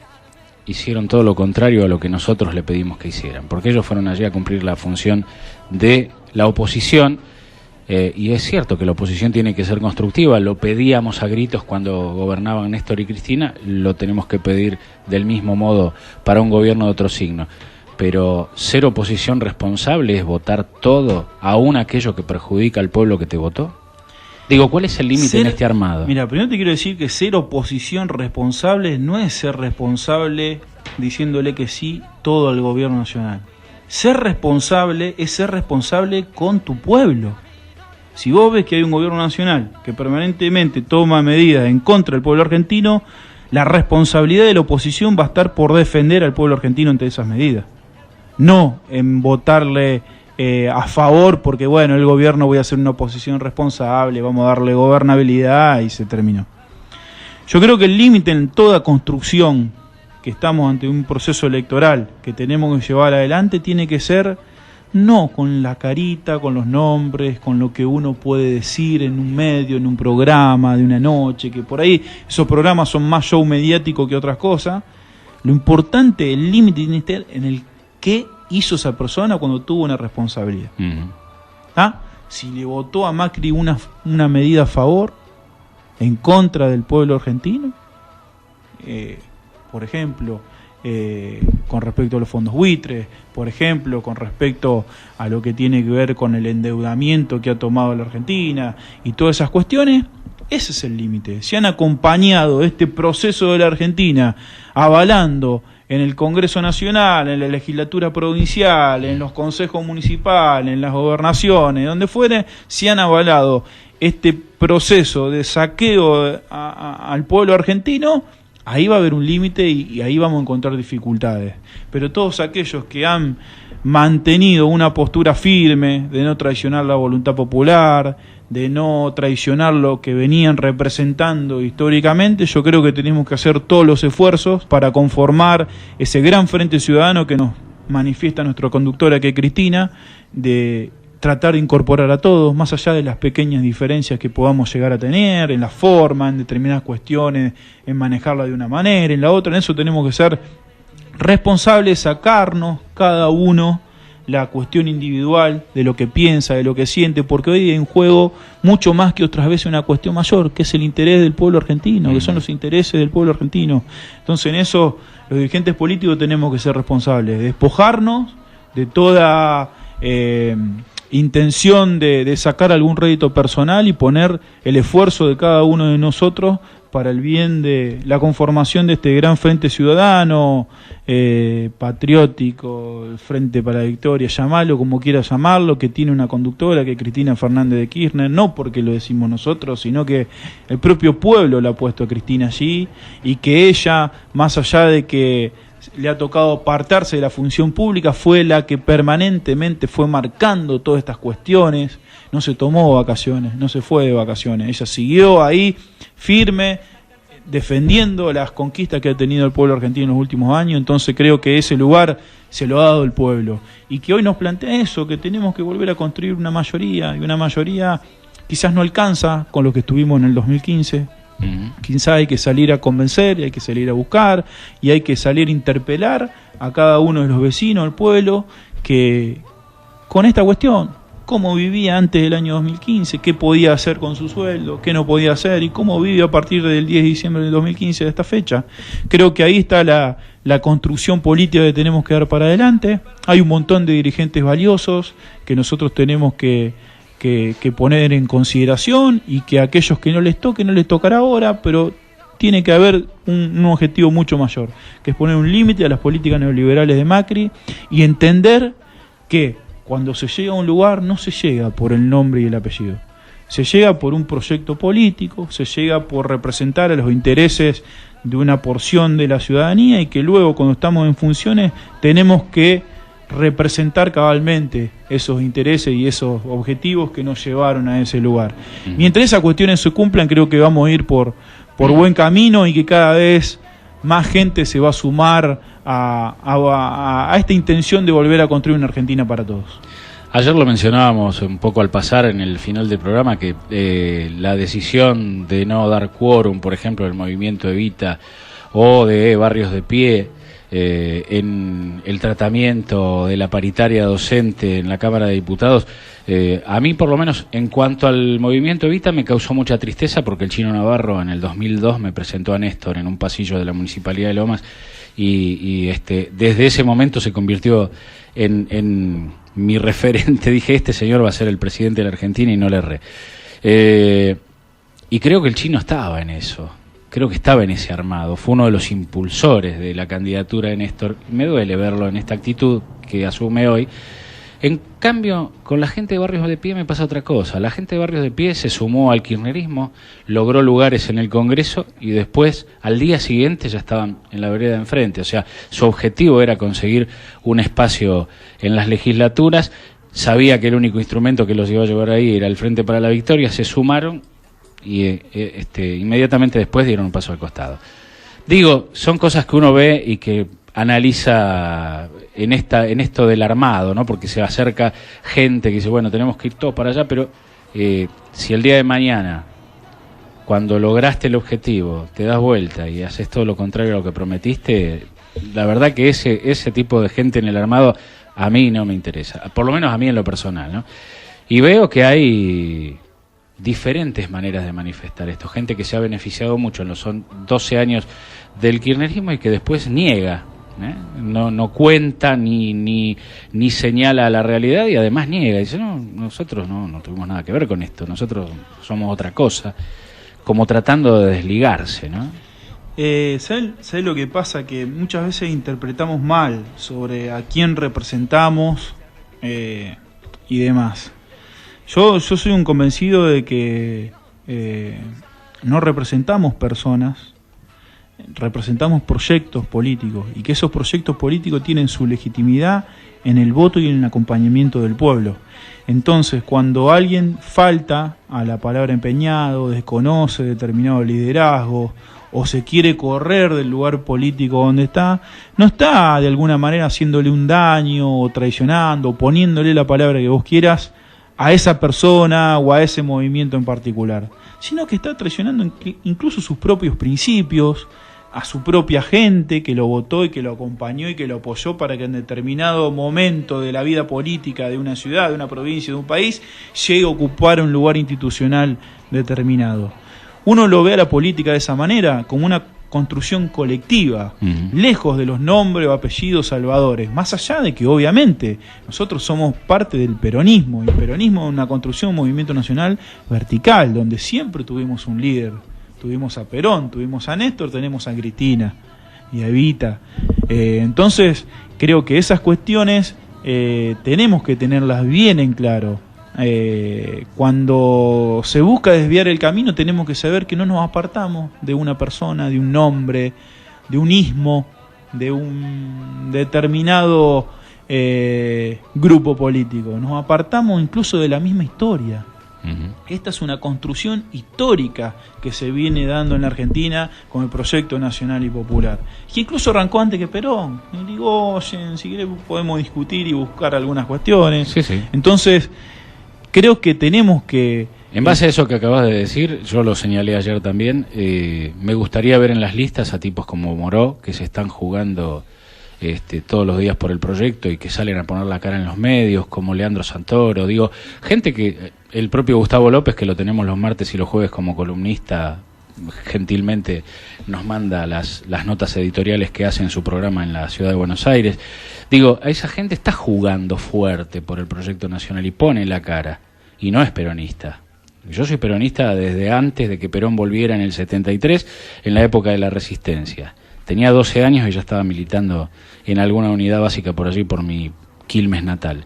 hicieron todo lo contrario a lo que nosotros le pedimos que hicieran, porque ellos fueron allí a cumplir la función de la oposición. Y es cierto que la oposición tiene que ser constructiva, lo pedíamos a gritos cuando gobernaban Néstor y Cristina, lo tenemos que pedir del mismo modo para un gobierno de otro signo. Pero ser oposición responsable es votar todo, aún aquello que perjudica al pueblo que te votó. Digo, ¿cuál es el límite en este armado? Mira, primero te quiero decir que ser oposición responsable no es ser responsable diciéndole que sí todo al gobierno nacional. Ser responsable es ser responsable con tu pueblo. Si vos ves que hay un gobierno nacional que permanentemente toma medidas en contra del pueblo argentino, la responsabilidad de la oposición va a estar por defender al pueblo argentino ante esas medidas. No en votarle a favor porque, bueno, el gobierno voy a hacer una oposición responsable, vamos a darle gobernabilidad y se terminó. Yo creo que el límite en toda construcción, que estamos ante un proceso electoral que tenemos que llevar adelante, tiene que ser no con la carita, con los nombres, con lo que uno puede decir en un medio, en un programa de una noche, que por ahí esos programas son más show mediático que otras cosas. Lo importante, el límite tiene que estar en el qué hizo esa persona cuando tuvo una responsabilidad. ¿Ah? Si le votó a Macri una medida a favor, en contra del pueblo argentino, por ejemplo, con respecto a los fondos buitres, por ejemplo, con respecto a lo que tiene que ver con el endeudamiento que ha tomado la Argentina y todas esas cuestiones, ese es el límite. Si han acompañado este proceso de la Argentina avalando en el Congreso Nacional, en la legislatura provincial, en los consejos municipales, en las gobernaciones, donde fuere, si han avalado este proceso de saqueo al pueblo argentino, ahí va a haber un límite y ahí vamos a encontrar dificultades. Pero todos aquellos que han mantenido una postura firme de no traicionar la voluntad popular, de no traicionar lo que venían representando históricamente, yo creo que tenemos que hacer todos los esfuerzos para conformar ese gran frente ciudadano que nos manifiesta nuestra conductora, que es Cristina, de tratar de incorporar a todos, más allá de las pequeñas diferencias que podamos llegar a tener, en la forma, en determinadas cuestiones, en manejarla de una manera, en la otra. En eso tenemos que ser responsables, sacarnos cada uno la cuestión individual de lo que piensa, de lo que siente, porque hoy hay en juego mucho más que otras veces una cuestión mayor, que es el interés del pueblo argentino, que son los intereses del pueblo argentino. Entonces en eso los dirigentes políticos tenemos que ser responsables, despojarnos de toda intención de sacar algún rédito personal y poner el esfuerzo de cada uno de nosotros para el bien de la conformación de este gran frente ciudadano, patriótico, el Frente para la Victoria, llamalo como quieras llamarlo, que tiene una conductora que es Cristina Fernández de Kirchner, no porque lo decimos nosotros, sino que el propio pueblo la ha puesto a Cristina allí, y que ella, más allá de que le ha tocado apartarse de la función pública, fue la que permanentemente fue marcando todas estas cuestiones. No se tomó vacaciones, no se fue de vacaciones, ella siguió ahí firme, defendiendo las conquistas que ha tenido el pueblo argentino en los últimos años. Entonces creo que ese lugar se lo ha dado el pueblo, y que hoy nos plantea eso, que tenemos que volver a construir una mayoría, y una mayoría quizás no alcanza con lo que estuvimos en el 2015. Quizá hay que salir a convencer, y hay que salir a buscar, y hay que salir a interpelar a cada uno de los vecinos del pueblo que con esta cuestión, cómo vivía antes del año 2015, qué podía hacer con su sueldo, qué no podía hacer, y cómo vive a partir del 10 de diciembre del 2015 de esta fecha. Creo que ahí está la construcción política que tenemos que dar para adelante. Hay un montón de dirigentes valiosos que nosotros tenemos que poner en consideración, y que a aquellos que no les toque, no les tocará ahora, pero tiene que haber un objetivo mucho mayor, que es poner un límite a las políticas neoliberales de Macri, y entender que cuando se llega a un lugar no se llega por el nombre y el apellido, se llega por un proyecto político, se llega por representar a los intereses de una porción de la ciudadanía, y que luego, cuando estamos en funciones, tenemos que representar cabalmente esos intereses y esos objetivos que nos llevaron a ese lugar. Mientras esas cuestiones se cumplan, creo que vamos a ir por buen camino, y que cada vez más gente se va a sumar a esta intención de volver a construir una Argentina para todos. Ayer lo mencionábamos un poco al pasar en el final del programa, que la decisión de no dar quórum, por ejemplo, del movimiento Evita o de Barrios de Pie, en el tratamiento de la paritaria docente en la Cámara de Diputados, a mí, por lo menos, en cuanto al movimiento Evita, me causó mucha tristeza, porque el Chino Navarro en el 2002 me presentó a Néstor en un pasillo de la Municipalidad de Lomas, y desde ese momento se convirtió en mi referente. Dije, este señor va a ser el presidente de la Argentina, y no le erré. Y creo que el Chino estaba en eso. Creo que estaba en ese armado, fue uno de los impulsores de la candidatura de Néstor. Me duele verlo en esta actitud que asume hoy, En cambio, con la gente de Barrios de Pie me pasa otra cosa. La gente de Barrios de Pie se sumó al kirchnerismo, logró lugares en el Congreso y después, al día siguiente, ya estaban en la vereda de enfrente. O sea, su objetivo era conseguir un espacio en las legislaturas. Sabía que el único instrumento que los iba a llevar ahí era el Frente para la Victoria, se sumaron y inmediatamente después dieron un paso al costado. Digo, son cosas que uno ve y que analiza en esto del armado, ¿no? Porque se acerca gente que dice, bueno, tenemos que ir todos para allá, pero si el día de mañana, cuando lograste el objetivo, te das vuelta y haces todo lo contrario a lo que prometiste, la verdad que ese tipo de gente en el armado a mí no me interesa, por lo menos a mí en lo personal, ¿no? Y veo que hay diferentes maneras de manifestar esto, gente que se ha beneficiado mucho en los 12 años del kirchnerismo y que después niega, no cuenta ni señala la realidad y además niega, dice, no, nosotros no tuvimos nada que ver con esto, nosotros somos otra cosa, como tratando de desligarse, ¿no? ¿Sabes lo que pasa? Que muchas veces interpretamos mal sobre a quién representamos y demás. Yo soy un convencido de que no representamos personas, representamos proyectos políticos y que esos proyectos políticos tienen su legitimidad en el voto y en el acompañamiento del pueblo. Entonces, cuando alguien falta a la palabra empeñado, desconoce determinado liderazgo o se quiere correr del lugar político donde está, no está de alguna manera haciéndole un daño o traicionando o poniéndole la palabra que vos quieras a esa persona o a ese movimiento en particular, sino que está traicionando incluso sus propios principios, a su propia gente que lo votó y que lo acompañó y que lo apoyó para que en determinado momento de la vida política de una ciudad, de una provincia, de un país, llegue a ocupar un lugar institucional determinado. Uno lo ve a la política de esa manera, como una construcción colectiva, lejos de los nombres o apellidos salvadores, más allá de que obviamente nosotros somos parte del peronismo, y el peronismo es una construcción, un movimiento nacional vertical, donde siempre tuvimos un líder, tuvimos a Perón, tuvimos a Néstor, tenemos a Cristina y a Evita, entonces creo que esas cuestiones tenemos que tenerlas bien en claro. Cuando se busca desviar el camino tenemos que saber que no nos apartamos de una persona, de un nombre, de un ismo, de un determinado grupo político, nos apartamos incluso de la misma historia. Esta es una construcción histórica que se viene dando en la Argentina con el proyecto nacional y popular, que incluso arrancó antes que Perón. Y digo, oye, si querés podemos discutir y buscar algunas cuestiones. Sí. Entonces creo que tenemos que... En base a eso que acabas de decir, yo lo señalé ayer también, me gustaría ver en las listas a tipos como Moró, que se están jugando todos los días por el proyecto y que salen a poner la cara en los medios, como Leandro Santoro, digo, gente que, el propio Gustavo López, que lo tenemos los martes y los jueves como columnista, gentilmente nos manda las notas editoriales que hace en su programa en la ciudad de Buenos Aires. Digo, a esa gente está jugando fuerte por el proyecto nacional y pone la cara, y no es peronista. Yo soy peronista desde antes de que Perón volviera en el 73, en la época de la Resistencia. Tenía 12 años y ya estaba militando en alguna unidad básica por allí, por mi Quilmes natal.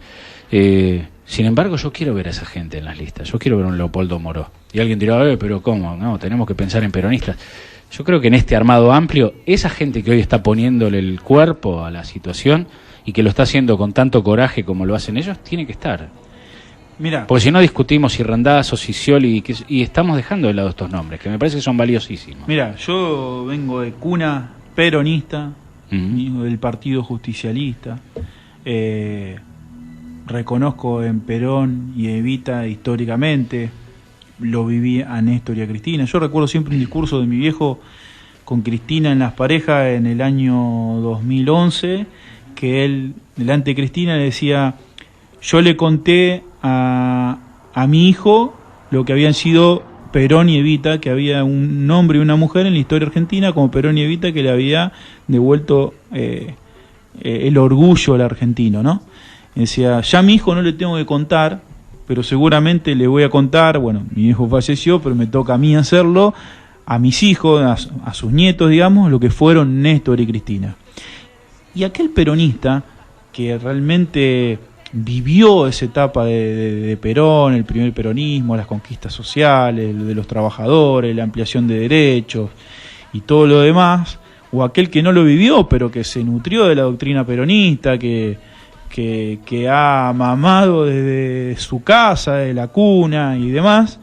Sin embargo, yo quiero ver a esa gente en las listas. Yo quiero ver a un Leopoldo Moró. Y alguien dirá, pero ¿cómo? No, tenemos que pensar en peronistas. Yo creo que en este armado amplio, esa gente que hoy está poniéndole el cuerpo a la situación y que lo está haciendo con tanto coraje como lo hacen ellos, tiene que estar. Mira, porque si no discutimos si Randazzo, si Scioli, y estamos dejando de lado estos nombres, que me parece que son valiosísimos. Mira, yo vengo de cuna peronista, del Partido Justicialista, reconozco en Perón y Evita históricamente, lo viví a Néstor y a Cristina. Yo recuerdo siempre un discurso de mi viejo con Cristina en Las Parejas en el año 2011, que él, delante de Cristina, le decía, yo le conté a mi hijo lo que habían sido Perón y Evita, que había un hombre y una mujer en la historia argentina como Perón y Evita, que le había devuelto el orgullo al argentino, ¿no? Decía, ya a mi hijo no le tengo que contar, pero seguramente le voy a contar, bueno, mi hijo falleció, pero me toca a mí hacerlo, a mis hijos, a sus nietos, digamos, lo que fueron Néstor y Cristina. Y aquel peronista que realmente vivió esa etapa de Perón, el primer peronismo, las conquistas sociales, de los trabajadores, la ampliación de derechos y todo lo demás, o aquel que no lo vivió, pero que se nutrió de la doctrina peronista, que ha mamado desde su casa, de la cuna y demás,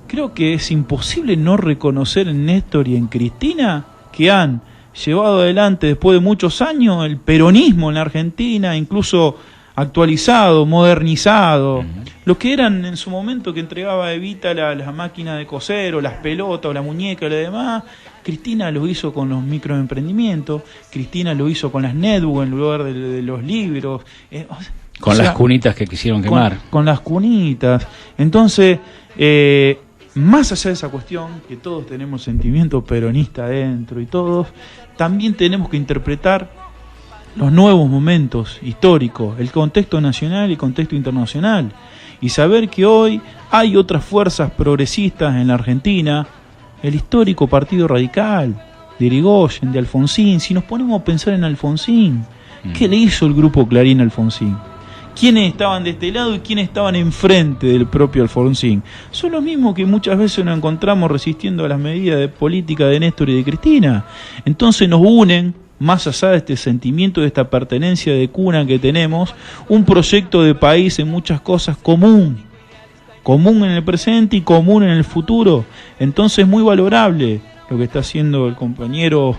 creo que es imposible no reconocer en Néstor y en Cristina que han llevado adelante después de muchos años el peronismo en la Argentina, incluso actualizado, modernizado, lo que eran en su momento que entregaba Evita la máquina de coser o las pelotas o la muñeca o lo demás. Cristina lo hizo con los microemprendimientos, Cristina lo hizo con las netbooks en lugar de los libros, con las cunitas que quisieron quemar. Con las cunitas. Entonces, más allá de esa cuestión, que todos tenemos sentimiento peronista adentro y todos, también tenemos que interpretar los nuevos momentos históricos, el contexto nacional y el contexto internacional, y saber que hoy hay otras fuerzas progresistas en la Argentina, el histórico Partido Radical, de Irigoyen, de Alfonsín. Si nos ponemos a pensar en Alfonsín, ¿qué le hizo el grupo Clarín a Alfonsín? ¿Quiénes estaban de este lado y quiénes estaban enfrente del propio Alfonsín? Son los mismos que muchas veces nos encontramos resistiendo a las medidas de política de Néstor y de Cristina. Entonces nos unen, más allá de este sentimiento, de esta pertenencia de cuna que tenemos, un proyecto de país en muchas cosas común en el presente y común en el futuro. Entonces es muy valorable lo que está haciendo el compañero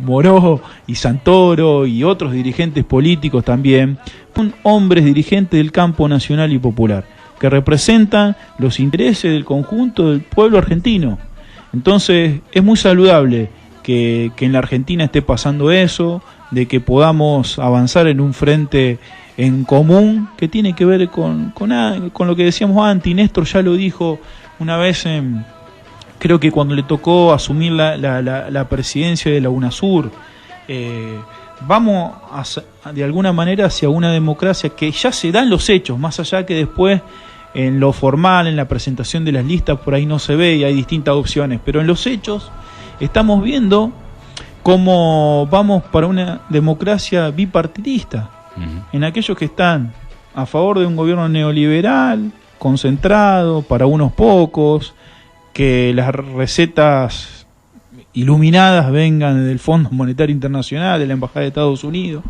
Moró y Santoro y otros dirigentes políticos también, son hombres dirigentes del campo nacional y popular, que representan los intereses del conjunto del pueblo argentino. Entonces es muy saludable que en la Argentina esté pasando eso, de que podamos avanzar en un frente en común que tiene que ver con lo que decíamos antes. Y Néstor ya lo dijo una vez, creo que cuando le tocó asumir la presidencia de la UNASUR, vamos de alguna manera hacia una democracia que ya se da en los hechos, más allá que después en lo formal, en la presentación de las listas, por ahí no se ve y hay distintas opciones, pero en los hechos estamos viendo cómo vamos para una democracia bipartidista. En aquellos que están a favor de un gobierno neoliberal, concentrado para unos pocos, que las recetas iluminadas vengan del Fondo Monetario Internacional, de la Embajada de Estados Unidos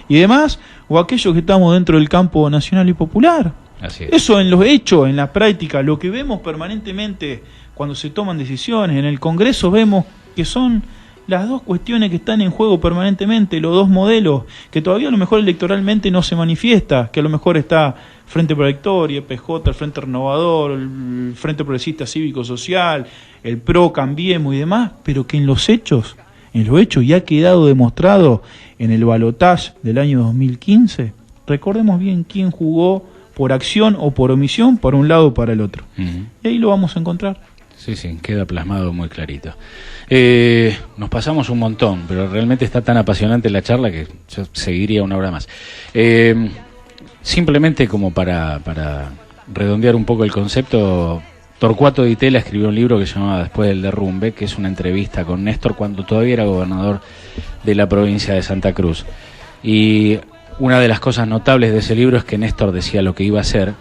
y demás, o aquellos que estamos dentro del campo nacional y popular. Así es. Eso en los hechos, en la práctica, lo que vemos permanentemente cuando se toman decisiones, en el Congreso vemos que son las dos cuestiones que están en juego permanentemente, los dos modelos, que todavía a lo mejor electoralmente no se manifiesta, que a lo mejor está Frente por la Victoria, PJ, el Frente Renovador, el Frente Progresista Cívico Social, el PRO, Cambiemos y demás, pero que en los hechos ya ha quedado demostrado en el balotaje del año 2015, recordemos bien quién jugó por acción o por omisión para un lado o para el otro. Y ahí lo vamos a encontrar. Sí, queda plasmado muy clarito. Nos pasamos un montón, pero realmente está tan apasionante la charla que yo seguiría una hora más. Simplemente como para redondear un poco el concepto, Torcuato Di Tella escribió un libro que se llamaba Después del derrumbe, que es una entrevista con Néstor cuando todavía era gobernador de la provincia de Santa Cruz. Y una de las cosas notables de ese libro es que Néstor decía lo que iba a hacer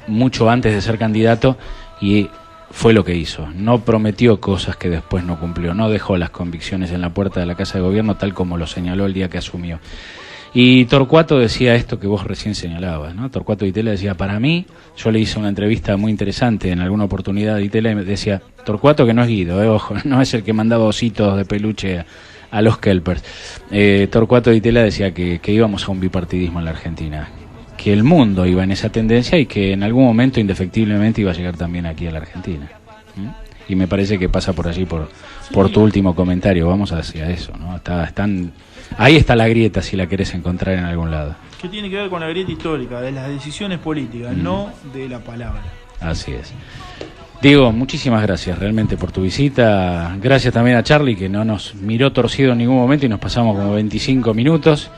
mucho antes de ser candidato y fue lo que hizo. No prometió cosas que después no cumplió, no dejó las convicciones en la puerta de la Casa de Gobierno tal como lo señaló el día que asumió. Y Torcuato decía esto que vos recién señalabas, ¿no? Torcuato Di Tella decía, para mí, yo le hice una entrevista muy interesante en alguna oportunidad Di Tella y me decía, Torcuato que no es Guido, ojo, no es el que mandaba ositos de peluche a los kelpers. Torcuato Di Tella decía que íbamos a un bipartidismo en la Argentina, que el mundo iba en esa tendencia y que en algún momento indefectiblemente iba a llegar también aquí a la Argentina. Y me parece que pasa por allí, por tu último comentario, vamos hacia eso, ¿no? Ahí está la grieta si la querés encontrar en algún lado. Que tiene que ver con la grieta histórica, de las decisiones políticas, no de la palabra. Así es. Diego, muchísimas gracias realmente por tu visita. Gracias también a Charlie, que no nos miró torcido en ningún momento y nos pasamos como 25 minutos.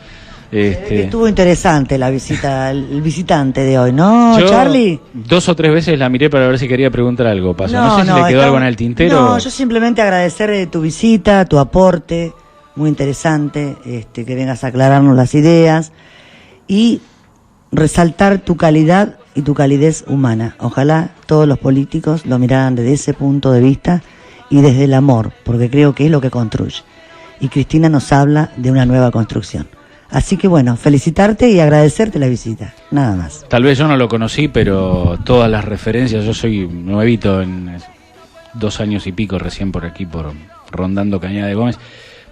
Estuvo interesante la visita, el visitante de hoy, ¿no, yo Charlie? 2 o 3 veces la miré para ver si quería preguntar algo. No sé si le quedó algo en el tintero. No, yo simplemente agradecer tu visita, tu aporte, muy interesante, que vengas a aclararnos las ideas. Y resaltar tu calidad y tu calidez humana. Ojalá todos los políticos lo miraran desde ese punto de vista y desde el amor, porque creo que es lo que construye. Y Cristina nos habla de una nueva construcción. Así que bueno, felicitarte y agradecerte la visita, nada más. Tal vez yo no lo conocí, pero todas las referencias, yo soy nuevito en 2 años y pico recién por aquí, por rondando Cañada de Gómez,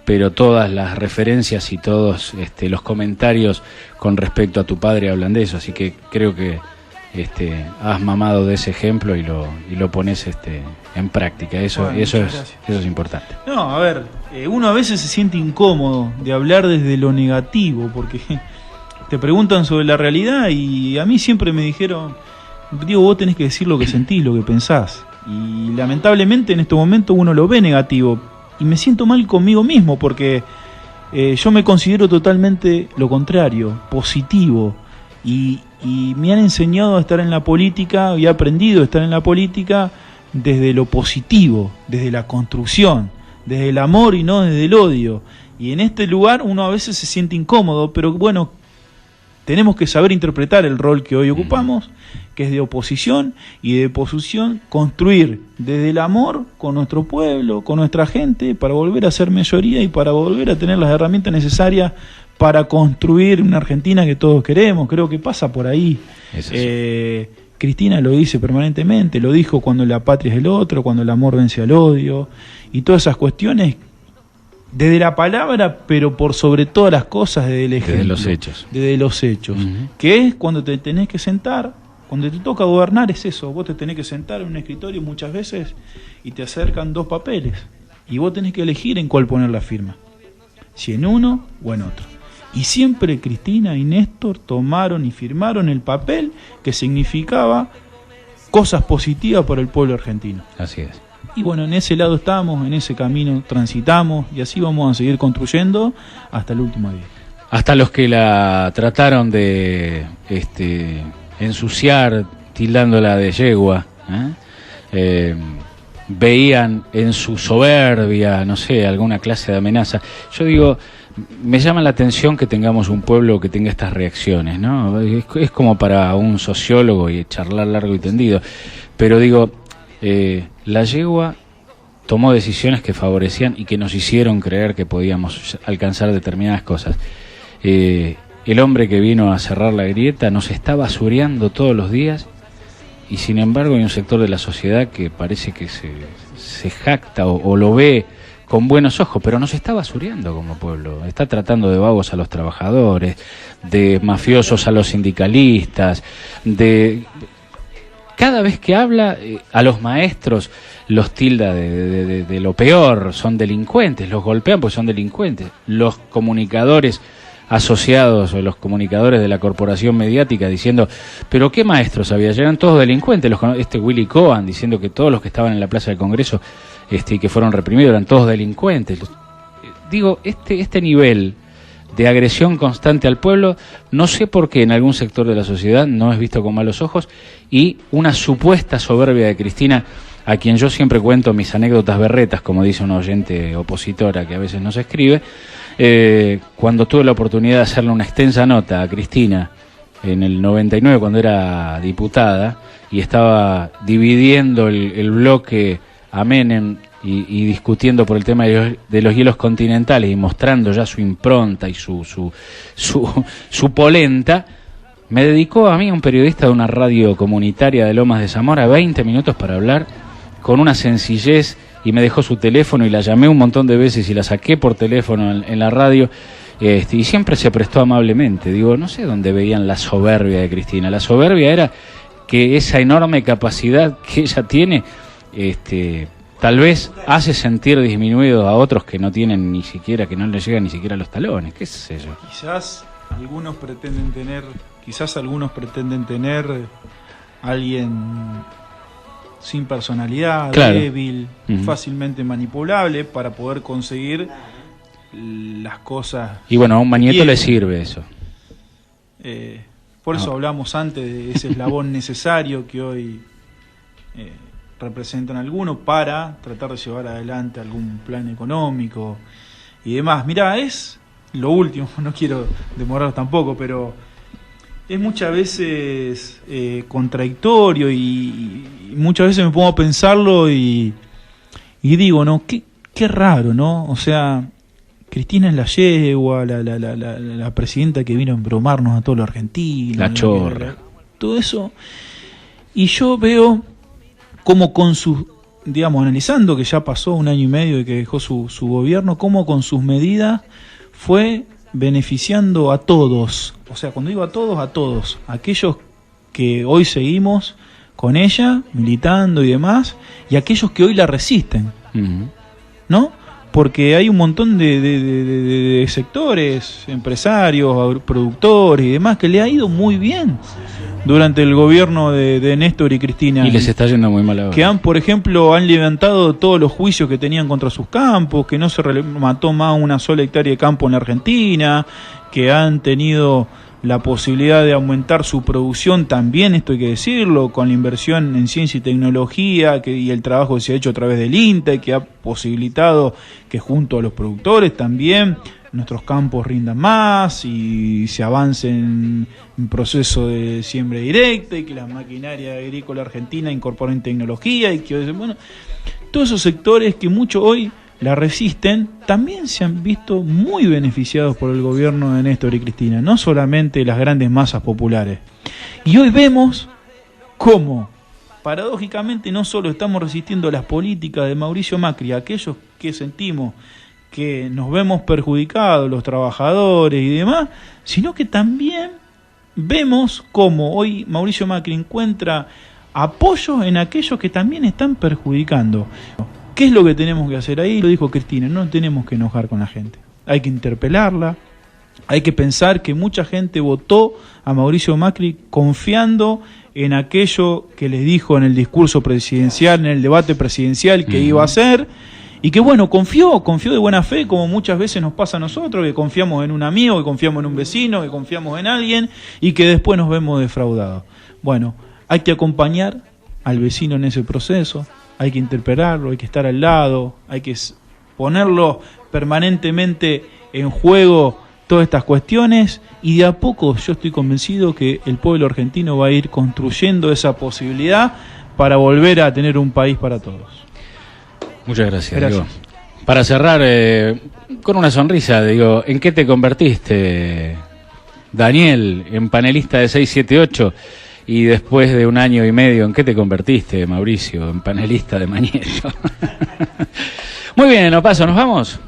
pero todas las referencias y todos los comentarios con respecto a tu padre hablan de eso, así que creo que has mamado de ese ejemplo y lo pones en práctica. Eso es importante. No, a ver, uno a veces se siente incómodo de hablar desde lo negativo, porque te preguntan sobre la realidad y a mí siempre me dijeron, Diego, vos tenés que decir lo que sentís, lo que pensás. Y lamentablemente en este momento uno lo ve negativo y me siento mal conmigo mismo porque yo me considero totalmente lo contrario, positivo, y me han enseñado a estar en la política y he aprendido a estar en la política desde lo positivo, desde la construcción, desde el amor y no desde el odio. Y en este lugar uno a veces se siente incómodo, pero bueno, tenemos que saber interpretar el rol que hoy ocupamos, que es de oposición, y de oposición construir desde el amor con nuestro pueblo, con nuestra gente, para volver a ser mayoría y para volver a tener las herramientas necesarias para construir una Argentina que todos queremos. Creo que pasa por ahí. Cristina lo dice permanentemente, lo dijo cuando la patria es el otro, cuando el amor vence al odio, y todas esas cuestiones desde la palabra, pero por sobre todas las cosas desde el ejemplo. Desde los hechos. Que es cuando te tenés que sentar, cuando te toca gobernar es eso, vos te tenés que sentar en un escritorio muchas veces y te acercan 2 papeles, y vos tenés que elegir en cuál poner la firma, si en uno o en otro. Y siempre Cristina y Néstor tomaron y firmaron el papel que significaba cosas positivas para el pueblo argentino. Así es. Y bueno, en ese lado estamos, en ese camino transitamos y así vamos a seguir construyendo hasta el último día. Hasta los que la trataron de ensuciar, tildándola de yegua, veían en su soberbia, no sé, alguna clase de amenaza. Yo digo, me llama la atención que tengamos un pueblo que tenga estas reacciones, ¿no? Es como para un sociólogo y charlar largo y tendido. Pero digo, la yegua tomó decisiones que favorecían y que nos hicieron creer que podíamos alcanzar determinadas cosas. El hombre que vino a cerrar la grieta nos está basureando todos los días y sin embargo hay un sector de la sociedad que parece que se jacta o lo ve con buenos ojos, pero nos está basureando como pueblo. Está tratando de vagos a los trabajadores, de mafiosos a los sindicalistas, cada vez que habla a los maestros los tilda de lo peor, son delincuentes, los golpean porque son delincuentes. Los comunicadores asociados o los comunicadores de la corporación mediática diciendo, pero ¿qué maestros había? Eran todos delincuentes. Willy Cohen diciendo que todos los que estaban en la Plaza del Congreso y que fueron reprimidos eran todos delincuentes. Digo, este nivel de agresión constante al pueblo, no sé por qué en algún sector de la sociedad no es visto con malos ojos, y una supuesta soberbia de Cristina, a quien yo siempre cuento mis anécdotas berretas, como dice una oyente opositora que a veces nos escribe, cuando tuve la oportunidad de hacerle una extensa nota a Cristina en el 99 cuando era diputada y estaba dividiendo el bloque a Menem y discutiendo por el tema de los hielos continentales y mostrando ya su impronta y su polenta, me dedicó a mí, un periodista de una radio comunitaria de Lomas de Zamora, 20 minutos para hablar con una sencillez, y me dejó su teléfono y la llamé un montón de veces y la saqué por teléfono en la radio, y siempre se prestó amablemente. Digo, no sé dónde veían la soberbia de Cristina. La soberbia era que esa enorme capacidad que ella tiene, tal vez hace sentir disminuidos a otros que no tienen ni siquiera, que no les llegan ni siquiera a los talones, qué sé yo. Quizás algunos pretenden tener alguien sin personalidad, claro, débil, fácilmente manipulable para poder conseguir las cosas. Y bueno, a un Mañeto le sirve eso. Por eso hablamos antes de ese eslabón necesario que hoy representan algunos para tratar de llevar adelante algún plan económico y demás. Mirá, es lo último, no quiero demorar tampoco, pero es muchas veces contradictorio y muchas veces me pongo a pensarlo y digo, ¿no? Qué raro, ¿no? O sea, Cristina es la yegua, la presidenta que vino a embromarnos a todos los argentinos. La chorra. Todo eso. Y yo veo cómo con sus, digamos, analizando que ya pasó 1 año y medio de que dejó su gobierno, cómo con sus medidas fue beneficiando a todos. O sea, cuando digo a todos, aquellos que hoy seguimos con ella, militando y demás, y aquellos que hoy la resisten, ¿no? Porque hay un montón de sectores, empresarios, productores y demás, que le ha ido muy bien durante el gobierno de Néstor y Cristina. Y les está yendo muy mal ahora. Que por ejemplo, han levantado todos los juicios que tenían contra sus campos, que no se mató más una sola hectárea de campo en la Argentina, que han tenido la posibilidad de aumentar su producción también, esto hay que decirlo, con la inversión en ciencia y tecnología y el trabajo que se ha hecho a través del INTA, que ha posibilitado que junto a los productores también nuestros campos rindan más y se avance en proceso de siembra directa y que la maquinaria agrícola argentina incorporen tecnología y que, bueno, todos esos sectores que mucho hoy la resisten, también se han visto muy beneficiados por el gobierno de Néstor y Cristina, no solamente las grandes masas populares. Y hoy vemos cómo, paradójicamente, no solo estamos resistiendo las políticas de Mauricio Macri, aquellos que sentimos que nos vemos perjudicados, los trabajadores y demás, sino que también vemos cómo hoy Mauricio Macri encuentra apoyo en aquellos que también están perjudicando. ¿Qué es lo que tenemos que hacer ahí? Lo dijo Cristina, no tenemos que enojar con la gente. Hay que interpelarla, hay que pensar que mucha gente votó a Mauricio Macri confiando en aquello que les dijo en el discurso presidencial, en el debate presidencial que iba a hacer, y que bueno, confió de buena fe, como muchas veces nos pasa a nosotros, que confiamos en un amigo, que confiamos en un vecino, que confiamos en alguien, y que después nos vemos defraudados. Bueno, hay que acompañar al vecino en ese proceso, hay que interpelarlo, hay que estar al lado, hay que ponerlo permanentemente en juego todas estas cuestiones, y de a poco yo estoy convencido que el pueblo argentino va a ir construyendo esa posibilidad para volver a tener un país para todos. Muchas gracias. Diego. Para cerrar, con una sonrisa, digo, ¿en qué te convertiste, Daniel, en panelista de 678? Y después de 1 año y medio, ¿en qué te convertiste, Mauricio, en panelista de Mañeto? Muy bien, nos vamos.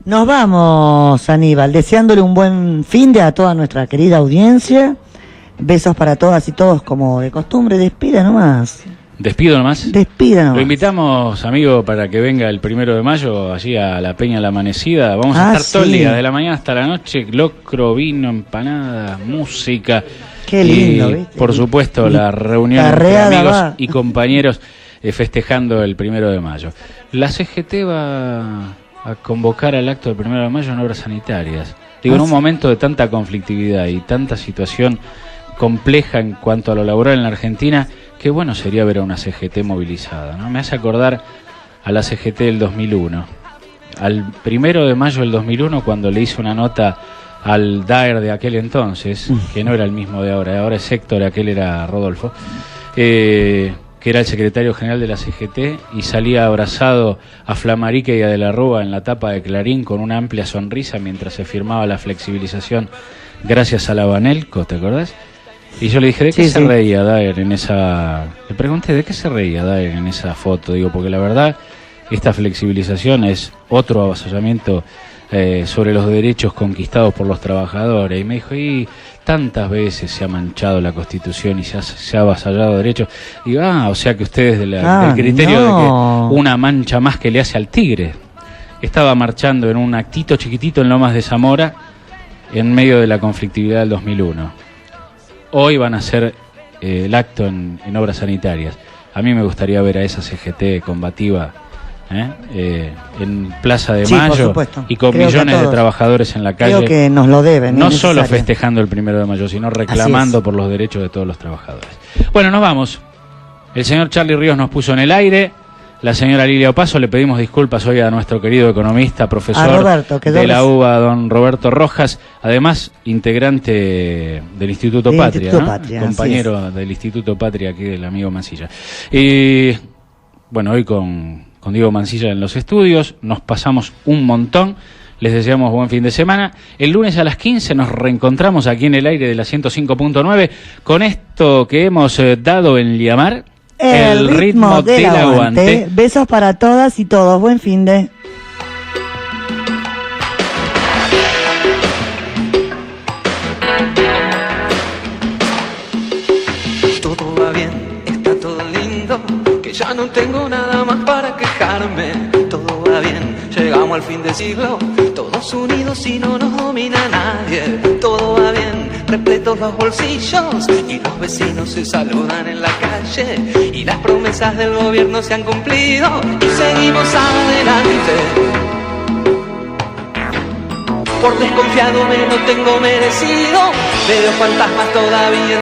Nos vamos, Aníbal, deseándole un buen fin de a toda nuestra querida audiencia. Besos para todas y todos, como de costumbre. Despida nomás. ¿Despido nomás? Despida nomás. Lo invitamos, amigo, para que venga el 1 de mayo, allí a la Peña La Amanecida. Vamos a estar todo el día, de la mañana hasta la noche, locro, vino, empanada, música. Qué lindo, y, ¿viste? por supuesto, la reunión entre amigos y compañeros festejando el 1 de mayo. La CGT va a convocar al acto del 1 de mayo en obras sanitarias. Digo, en un momento de tanta conflictividad y tanta situación compleja en cuanto a lo laboral en la Argentina, qué bueno sería ver a una CGT movilizada, ¿no? Me hace acordar a la CGT del 2001. Al 1 de mayo del 2001, cuando le hice una nota al Daer de aquel entonces, que no era el mismo de ahora es Héctor, aquel era Rodolfo, que era el secretario general de la CGT, y salía abrazado a Flamarique y a De la Rúa en la tapa de Clarín con una amplia sonrisa mientras se firmaba la flexibilización gracias a la Banelco, ¿te acordás? Y yo le dije, ¿de qué se reía Daer en esa...? Le pregunté, ¿de qué se reía Daer en esa foto? Digo, porque la verdad, esta flexibilización es otro avasallamiento sobre los derechos conquistados por los trabajadores. Y me dijo, y tantas veces se ha manchado la Constitución y se ha avasallado derechos. Y digo, o sea que ustedes del criterio de que una mancha más que le hace al tigre. Estaba marchando en un actito chiquitito en Lomas de Zamora en medio de la conflictividad del 2001. Hoy van a hacer el acto en obras sanitarias. A mí me gustaría ver a esa CGT combativa en Plaza de Mayo y con millones de trabajadores en la calle. Creo que nos lo deben. No solo festejando el 1 de mayo, sino reclamando por los derechos de todos los trabajadores. Bueno, nos vamos. El señor Charlie Ríos nos puso en el aire. la señora Lilia Opaso. Le pedimos disculpas hoy a nuestro querido economista, profesor Roberto, de la UBA, don Roberto Rojas, además integrante del Instituto Patria, Instituto ¿no? Patria, Compañero del Instituto Patria aquí del amigo Mansilla. Y bueno, hoy con Diego Mansilla en los estudios, nos pasamos un montón. Les deseamos buen fin de semana. El lunes a las 15 nos reencontramos aquí en el aire de la 105.9 con esto que hemos dado en llamar el ritmo del aguante. Besos para todas y todos. Buen fin de... Todo va bien, está todo lindo, que ya no tengo nada más para quejarme. Todo va bien, llegamos al fin de siglo, todos unidos y no nos domina nadie. Todo va bien, repletos los bolsillos y los vecinos se saludan en la calle y las promesas del gobierno se han cumplido y seguimos adelante. Por desconfiado me lo tengo merecido, veo fantasmas todavía.